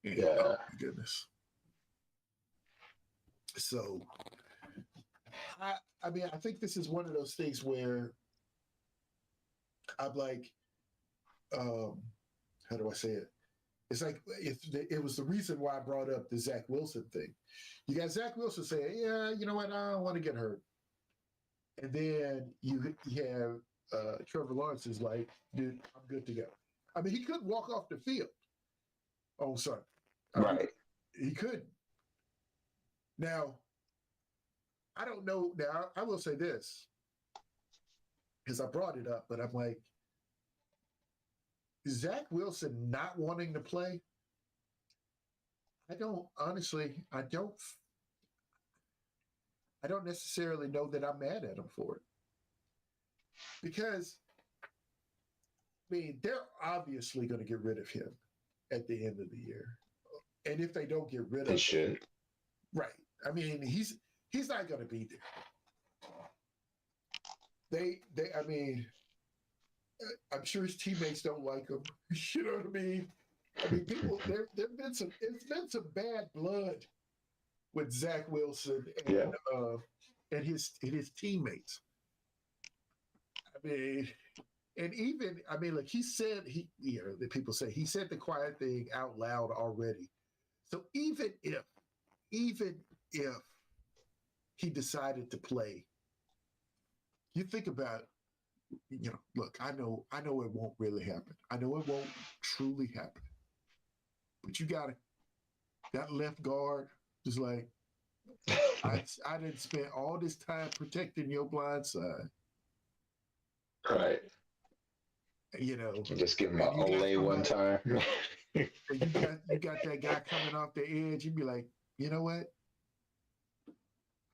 Speaker 1: And,
Speaker 4: Yeah.
Speaker 1: oh my goodness. So I mean, I think this is one of those things where I'm like, how do I say it? It's like it was the reason why I brought up the Zach Wilson thing. You got Zach Wilson saying, yeah, you know what, I don't want to get hurt. And then you have Trevor Lawrence is like, dude, I'm good to go. I mean, he couldn't walk off the field on Sunday.
Speaker 4: Right.
Speaker 1: He couldn't. Now, I don't know. Now, I will say this, because I brought it up, but I'm like, Zach Wilson not wanting to play, I don't necessarily know that I'm mad at him for it. Because, I mean, they're obviously going to get rid of him at the end of the year. And if they don't get rid of him,
Speaker 4: they should.
Speaker 1: Right. I mean, he's not going to be there. I mean, I'm sure his teammates don't like him. You know what I mean? I mean, it's been some bad blood with Zach Wilson and his teammates. I mean, and even, I mean, like he said, the people say he said the quiet thing out loud already. So even if he decided to play, you think about, look, I know it won't really happen. I know it won't truly happen. But you got that left guard is like, I didn't spend all this time protecting your blind side.
Speaker 4: Right. Just give him an Olay one time.
Speaker 1: And you got that guy coming off the edge. You'd be like, you know what?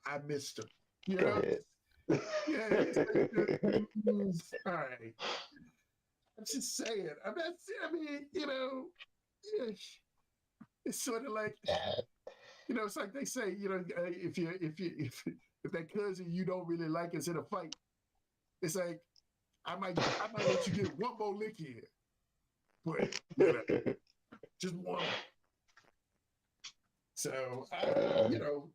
Speaker 1: I missed him.
Speaker 4: Go ahead.
Speaker 1: Yeah. All right. I'm just saying. I mean, it's sort of like, it's like they say, if that cousin you don't really like is in a fight, it's like I might let you get one more lick in, but just one. So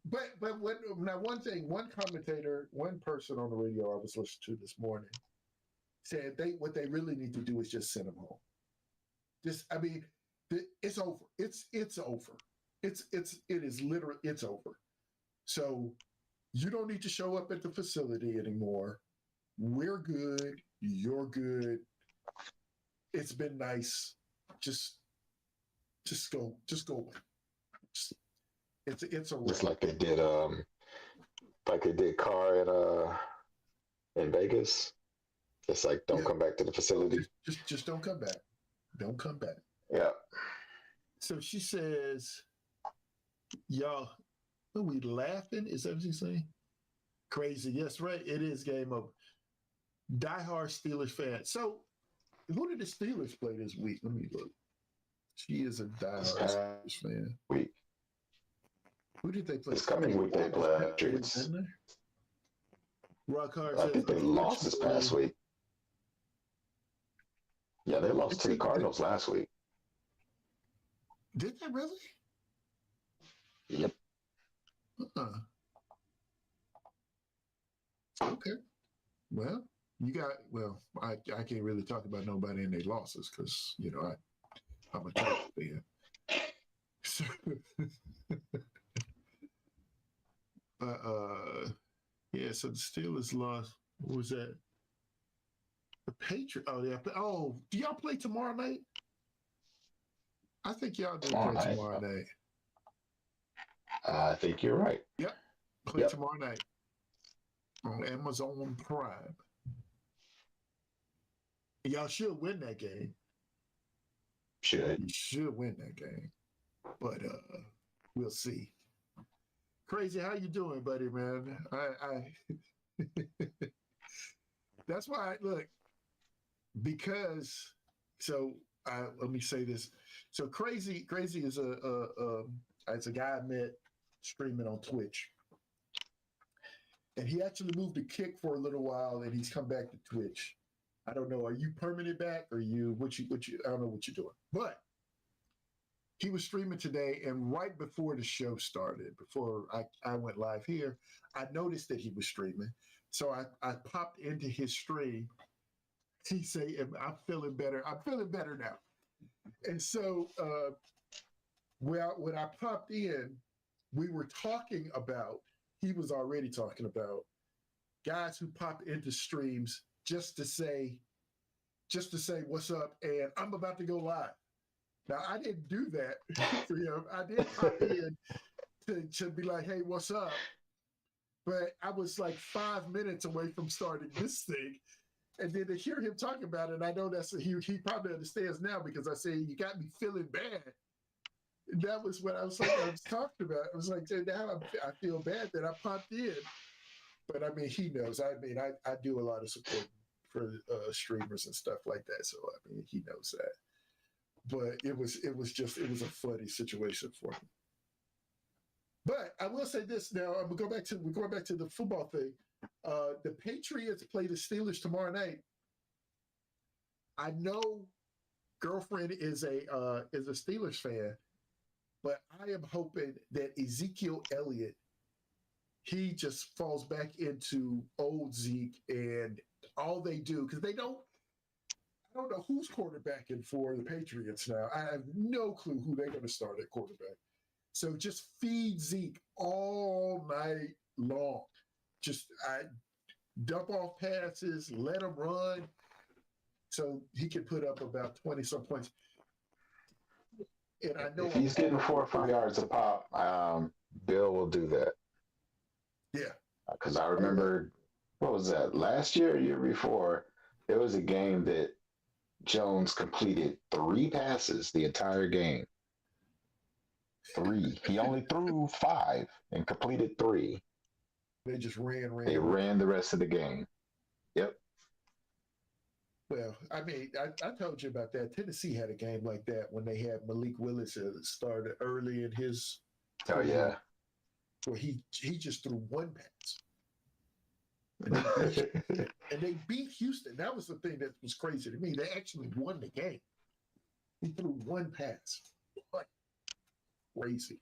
Speaker 1: but one commentator, one person on the radio I was listening to this morning said what they really need to do is just send them home. It's over. It's over. It is literally, it's over. So you don't need to show up at the facility anymore. We're good. You're good. It's been nice. Just go away. It's a
Speaker 4: It's like they did like they did Carr in Vegas. It's like don't
Speaker 1: Yeah,
Speaker 4: come back to the facility.
Speaker 1: just don't come back. Don't come back.
Speaker 4: Yeah.
Speaker 1: So she says, y'all, are we laughing? Is that what she's saying? Crazy. Yes, right. It is game over. Diehard Steelers fan. So who did the Steelers play this week? Let me look. She is a diehard Steelers fan.
Speaker 4: Week.
Speaker 1: Who did they play?
Speaker 4: This coming week they play Patriots.
Speaker 1: Rock Hard
Speaker 4: I
Speaker 1: says,
Speaker 4: think they lost this past week. Yeah, they lost to the Cardinals last week.
Speaker 1: Did they really?
Speaker 4: Yep.
Speaker 1: Uh-uh. Okay. Well, I can't really talk about nobody in their losses because, I'm a Chargers fan. So, yeah, so the Steelers lost. What was that? The Patriots. Oh, yeah. Oh, do y'all play tomorrow night? I think y'all do play tomorrow night.
Speaker 4: I think you're right.
Speaker 1: Yep. Play tomorrow night on Amazon Prime. Y'all should win that game. You should win that game. But we'll see. Crazy, how you doing, buddy, man? I that's why look, because let me say this. So crazy is a guy I met streaming on Twitch. And he actually moved to Kick for a little while and he's come back to Twitch. I don't know. Are you permanent back or what you I don't know what you're doing. But he was streaming today, and right before the show started, before I went live here, I noticed that he was streaming. So I popped into his stream. He say, I'm feeling better. I'm feeling better now. And so when I popped in, we were talking about, he was already talking about guys who pop into streams just to say what's up, and I'm about to go live. Now, I didn't do that for him. I did pop in to be like, hey, what's up? But I was like 5 minutes away from starting this thing. And then to hear him talk about it, I know he probably understands now because I say, you got me feeling bad. And that was what I was talking about. I was like, now I feel bad that I popped in. But I mean, he knows. I do a lot of support for streamers and stuff like that. So, I mean, he knows that. But it was a funny situation for him. But I will say this now. We're going back to the football thing. The Patriots play the Steelers tomorrow night. I know girlfriend is a Steelers fan, but I am hoping that Ezekiel Elliott, he just falls back into old Zeke and all they do, because I don't know who's quarterbacking for the Patriots now. I have no clue who they're going to start at quarterback. So just feed Zeke all night long. Just dump off passes, let him run, so he can put up about 20-some points. And I know
Speaker 4: if he's getting 4 or 5 yards a pop, Bill will do that.
Speaker 1: Yeah.
Speaker 4: Because I remember, what was that, last year or year before, there was a game that Jones completed 3 passes the entire game. 3. He only threw 5 and completed 3.
Speaker 1: They just ran.
Speaker 4: They ran the rest of the game. Yep.
Speaker 1: Well, I mean, I told you about that. Tennessee had a game like that when they had Malik Willis started early in his
Speaker 4: career. Oh, yeah.
Speaker 1: Where he just threw 1 pass. And they beat Houston. That was the thing that was crazy to me. They actually won the game. He threw 1 pass. What? Crazy.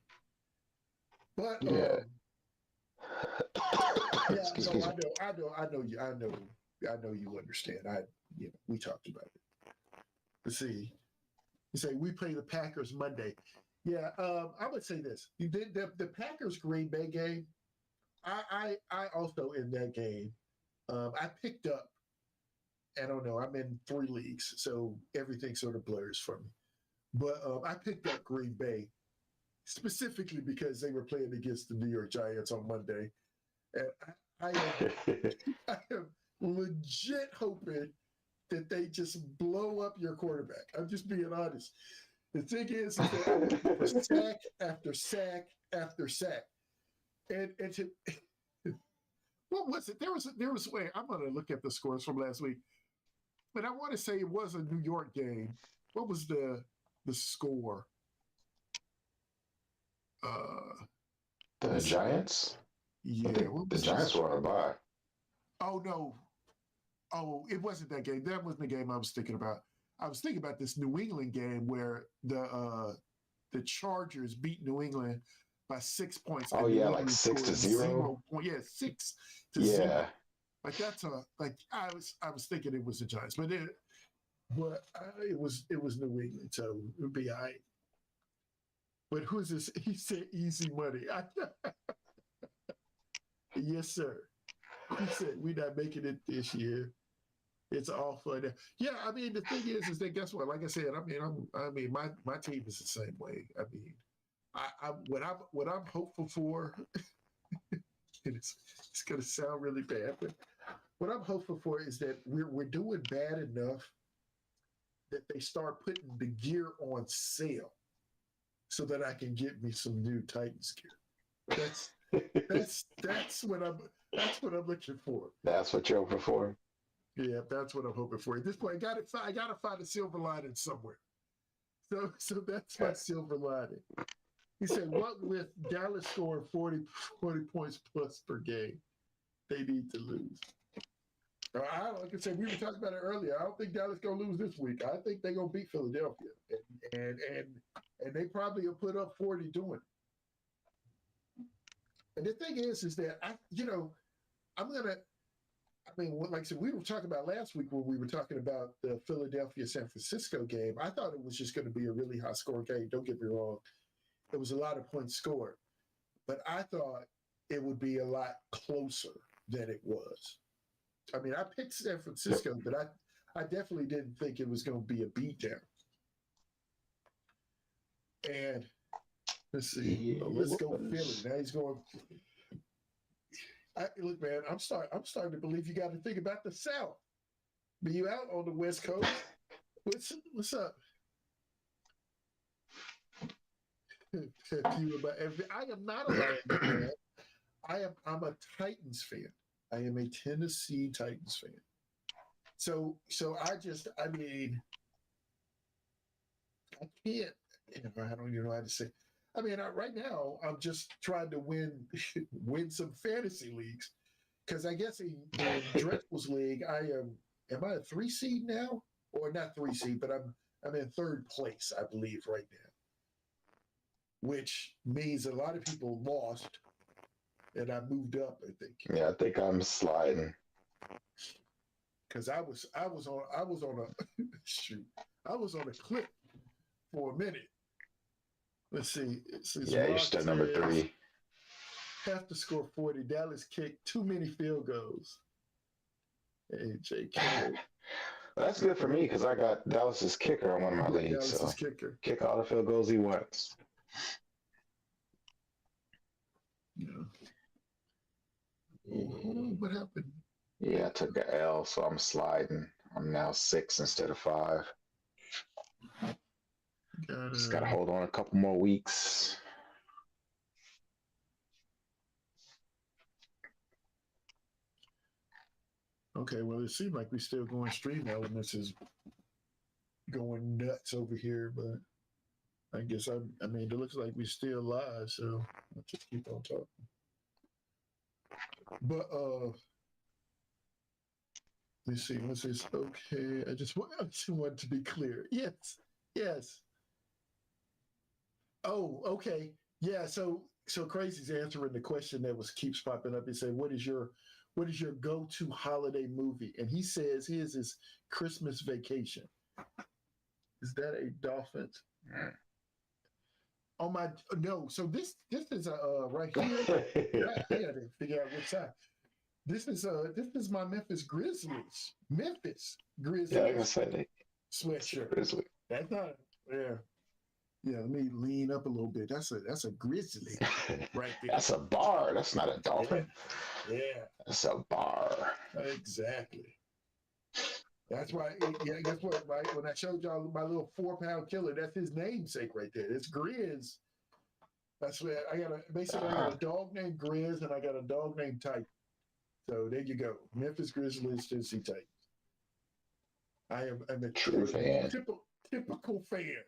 Speaker 1: But
Speaker 4: yeah.
Speaker 1: I know you understand. We talked about it. Let's see. You say we play the Packers Monday. Yeah, I would say this. The Packers Green Bay game, I also in that game, I picked up, I don't know, I'm in 3 leagues, so everything sort of blurs for me. But I picked up Green Bay specifically because they were playing against the New York Giants on Monday. And I am legit hoping that they just blow up your quarterback. I'm just being honest. The thing is that I'm looking for sack after sack after sack. And to, what was it? There was wait, I'm gonna look at the scores from last week. But I want to say it was a New York game. What was the score?
Speaker 4: The Giants?
Speaker 1: Yeah,
Speaker 4: I think
Speaker 1: what
Speaker 4: the
Speaker 1: was
Speaker 4: Giants
Speaker 1: this?
Speaker 4: were on a bye.
Speaker 1: Oh no. Oh, it wasn't that game. That wasn't the game I was thinking about. I was thinking about this New England game where the Chargers beat New England by 6 points.
Speaker 4: Oh
Speaker 1: And New
Speaker 4: yeah, like
Speaker 1: England
Speaker 4: 6-0.
Speaker 1: scored 0 point. Yeah, 6-0.
Speaker 4: Yeah.
Speaker 1: Like that's I was thinking it was the Giants, but it was New England, so it would be all right. But who's this? He said easy money. Yes, sir. He said we're not making it this year. It's all fun. Yeah, I mean the thing is that guess what? Like I said, my team is the same way. I mean, what I'm hopeful for, and it's going to sound really bad, but what I'm hopeful for is that we're doing bad enough that they start putting the gear on sale, so that I can get me some new Titans gear. That's what I'm looking for.
Speaker 4: That's what you're hoping for?
Speaker 1: Yeah, that's what I'm hoping for. At this point, I gotta find a silver lining somewhere. So that's my silver lining. He said, what with Dallas scoring 40 points plus per game, they need to lose. Like I said, we were talking about it earlier. I don't think Dallas gonna lose this week. I think they're gonna beat Philadelphia, and they probably will put up 40 doing it. And the thing is that I'm gonna. I mean, like I said, we were talking about last week when we were talking about the Philadelphia-San Francisco game. I thought it was just going to be a really high-score game. Don't get me wrong. There was a lot of points scored. But I thought it would be a lot closer than it was. I mean, I picked San Francisco, but I definitely didn't think it was going to be a beatdown. And let's see. Let's go Philly. Now he's going. Look, man, I'm starting to believe you got to think about the South. Be you out on the West Coast? What's up? I am not a Lions fan. I'm a Titans fan. I am a Tennessee Titans fan. So I mean, I can't. I don't even know how to say. I mean, right now I'm just trying to win some fantasy leagues, because I guess in Drexel's league am I a 3 seed now, or not 3 seed, but I'm in 3rd place, I believe, right now, which means a lot of people lost, and I moved up. I think.
Speaker 4: Yeah, I think I'm sliding.
Speaker 1: Because I was on a shoot. I was on a clip for a minute. Let's see.
Speaker 4: Yeah, you're still number 3.
Speaker 1: Have to score 40. Dallas kicked too many field goals. Hey, JK.
Speaker 4: That's good for me because I got Dallas's kicker on one of my leagues.
Speaker 1: Dallas's
Speaker 4: so
Speaker 1: kicker.
Speaker 4: Kick all the field goals he wants.
Speaker 1: Yeah. What happened?
Speaker 4: Yeah, I took an L, so I'm sliding. I'm now 6 instead of 5. Just gotta hold on a couple more weeks.
Speaker 1: Okay, well, it seems like we're still going stream elements is going nuts over here, but I guess I mean it looks like we're still live, so I'll just keep on talking. But let's see, what's this? Okay, I just want to be clear. Yes. Oh, okay. Yeah, so Crazy's answering the question that keeps popping up. He said, what is your go-to holiday movie? And he says his is Christmas Vacation. Is that a Dolphins? Oh my, no. So this is right here. I gotta figure out which side. This is my Memphis Grizzlies. Yeah,
Speaker 4: I can say
Speaker 1: sweatshirt.
Speaker 4: Grizzly.
Speaker 1: That's not. Yeah, let me lean up a little bit. That's a grizzly right there.
Speaker 4: That's a bar. That's not a dolphin.
Speaker 1: Yeah,
Speaker 4: That's a bar.
Speaker 1: exactly. That's why. Yeah, guess what? Right when I showed y'all my little 4-pound killer, that's his namesake right there. It's Grizz. That's where I got basically I got a dog named Grizz and I got a dog named Titan. So there you go. Memphis Grizzlies, Tennessee Titans. I'm a
Speaker 4: True fan.
Speaker 1: typical fan.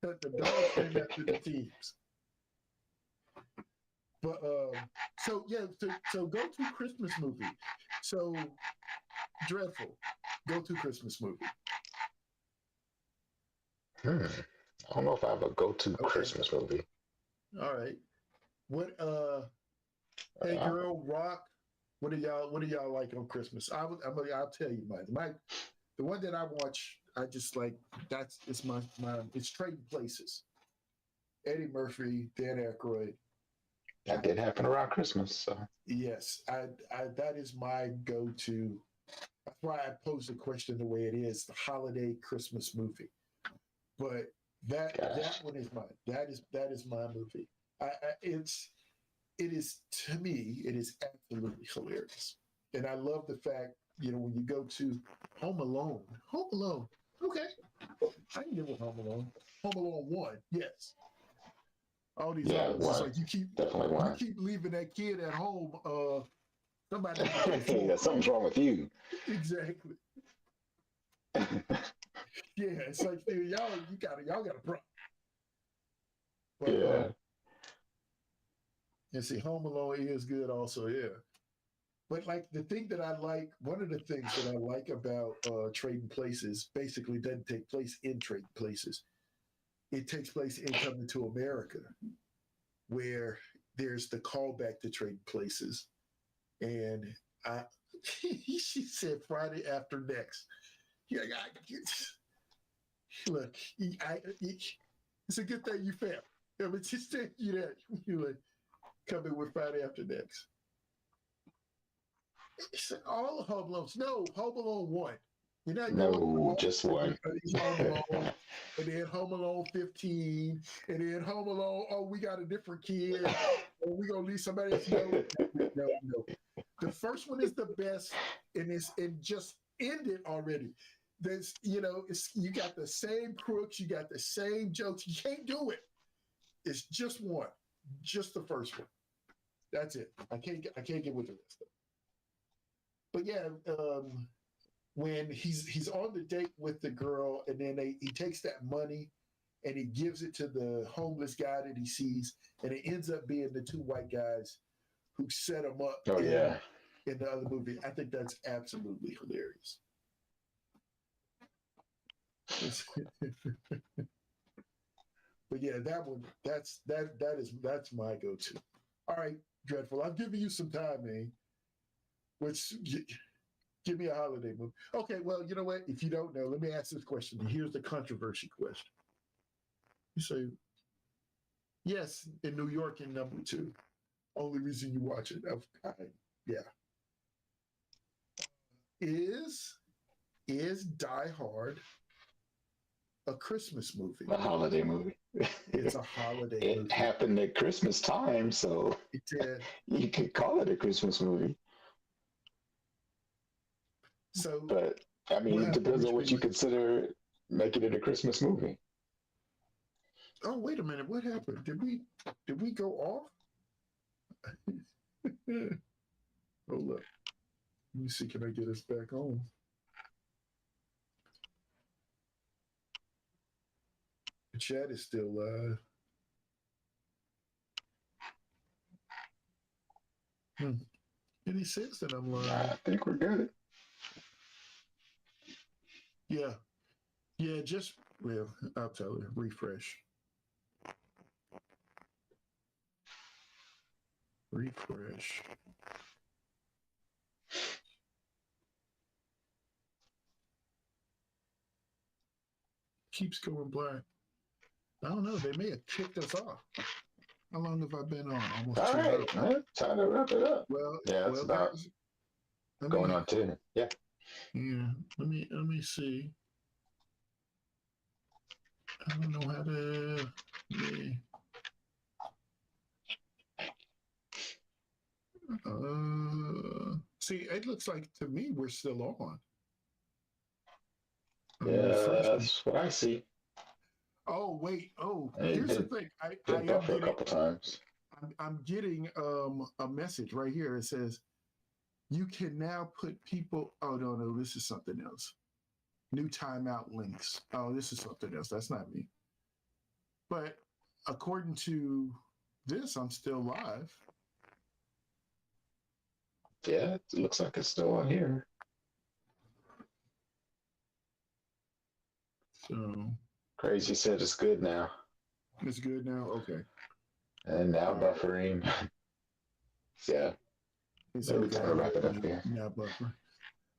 Speaker 1: The dogs came after the teams. But so yeah, so go to Christmas movie. So Dreadful, go to Christmas movie.
Speaker 4: I don't know if I have a go-to Christmas movie.
Speaker 1: All right. What Hey Girl, Rock. What do y'all like on Christmas? I'll tell you mine. The one that I watch, I just like it's my it's Trading Places. Eddie Murphy, Dan Aykroyd.
Speaker 4: That did happen around Christmas, so
Speaker 1: Yes, I that is my go-to. That's why I posed the question the way it is, the holiday Christmas movie. But that one is mine. That is my movie. It is to me, it is absolutely hilarious. And I love the fact, when you go to Home Alone, okay, I can get with Home Alone. Home Alone 1, yes. All these others, it's like you keep leaving that kid at home. Somebody
Speaker 4: yeah, something's wrong with you.
Speaker 1: Exactly. Yeah, it's like y'all got a problem. But,
Speaker 4: yeah.
Speaker 1: And see, Home Alone is good also, yeah. But like the thing that I like, one of the things that I like about Trading Places basically doesn't take place in Trading Places. It takes place in Coming to America, where there's the callback to Trading Places. And she said Friday after next. Yeah, look, it's a good thing you failed. I mean, just tell you that. You're like, coming with Friday after next. It's all Home Alones. No, Home Alone 1. You're not
Speaker 4: no, just one.
Speaker 1: Home Alone, and then Home Alone 15, and then Home Alone, we got a different kid, or we gonna leave somebody else. No. The first one is the best, and it just ended already. There's, you got the same crooks, you got the same jokes. You can't do it. It's just one, just the first one. That's it. I can't get with the rest of it. But yeah, when he's on the date with the girl, and then he takes that money and he gives it to the homeless guy that he sees, and it ends up being the two white guys who set him up.
Speaker 4: Oh yeah.
Speaker 1: In the other movie, I think that's absolutely hilarious. But yeah, that one, that's my go-to. All right, Dreadful. I'm giving you some time, man. Give me a holiday movie. Okay, well, you know what? If you don't know, let me ask this question. Here's the controversy question. You say, yes, in New York in number 2. Only reason you watch it. Yeah. Is Die Hard a Christmas movie?
Speaker 4: A holiday movie.
Speaker 1: It's a holiday movie.
Speaker 4: It happened at Christmas time, so
Speaker 1: it did.
Speaker 4: You could call it a Christmas movie.
Speaker 1: So,
Speaker 4: but I mean, it depends on what you consider making it a Christmas movie.
Speaker 1: Oh, wait a minute! What happened? Did we go off? Hold up. Let me see. Can I get us back on? The chat is still live. Any sense that I'm live?
Speaker 4: I think we're good.
Speaker 1: Yeah. I'll tell you. Refresh. Keeps going black. I don't know. They may have kicked us off. How long have I been on? Almost
Speaker 4: all
Speaker 1: 2
Speaker 4: right, man. Time to wrap it up.
Speaker 1: Well,
Speaker 4: yeah, it's about going on 10. Yeah.
Speaker 1: Yeah. Let me see. I don't know how to. it looks like to me we're still on. I'm
Speaker 4: Yeah,
Speaker 1: refreshing.
Speaker 4: that's what I see.
Speaker 1: Oh wait. Oh,
Speaker 4: And it
Speaker 1: here's the thing. I
Speaker 4: did
Speaker 1: am
Speaker 4: buffer a
Speaker 1: getting
Speaker 4: couple times.
Speaker 1: I'm getting a message right here. It says you can now put people. Oh no, this is something else. New timeout links. Oh, this is something else. That's not me. But according to this, I'm still live.
Speaker 4: Yeah, it looks like it's still on here.
Speaker 1: So
Speaker 4: Crazy said it's good now.
Speaker 1: it's good now. Okay.
Speaker 4: And now
Speaker 1: All right.
Speaker 4: buffering. Yeah.
Speaker 1: It's
Speaker 4: Maybe
Speaker 1: okay.
Speaker 4: time to wrap it up here.
Speaker 1: Now buffer.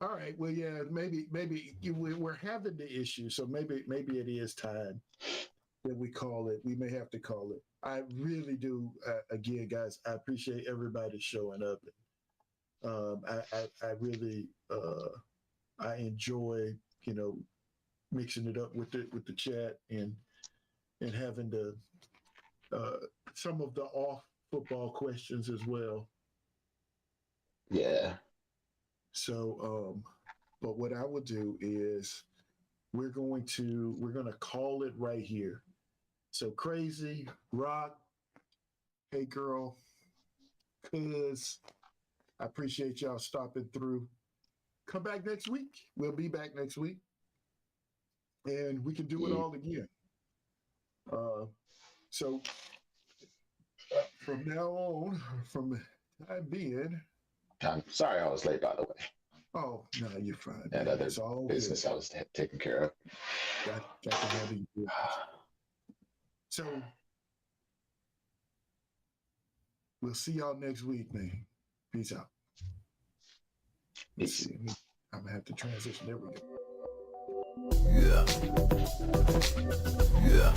Speaker 1: All right. Well, yeah. Maybe we're having the issue, so maybe it is time that we call it. We may have to call it. I really do. Again, guys, I appreciate everybody showing up. I really I enjoy mixing it up with the chat and having the some of the off football questions as well.
Speaker 4: Yeah.
Speaker 1: So, but what I will do is we're going to call it right here. So Crazy Rock, hey girl, cuz I appreciate y'all stopping through. Come back next week. We'll be back next week, and we can do it all again. So from now on, from the time being.
Speaker 4: I'm sorry I was late, by the way.
Speaker 1: Oh no, you're fine.
Speaker 4: And
Speaker 1: Man.
Speaker 4: other
Speaker 1: It's all
Speaker 4: business
Speaker 1: good.
Speaker 4: I was taking care of.
Speaker 1: Got to handle your business. So we'll see y'all next week, man. Peace out. Let's
Speaker 4: Peace.
Speaker 1: see. I'm gonna have to transition. There we go.
Speaker 5: Yeah.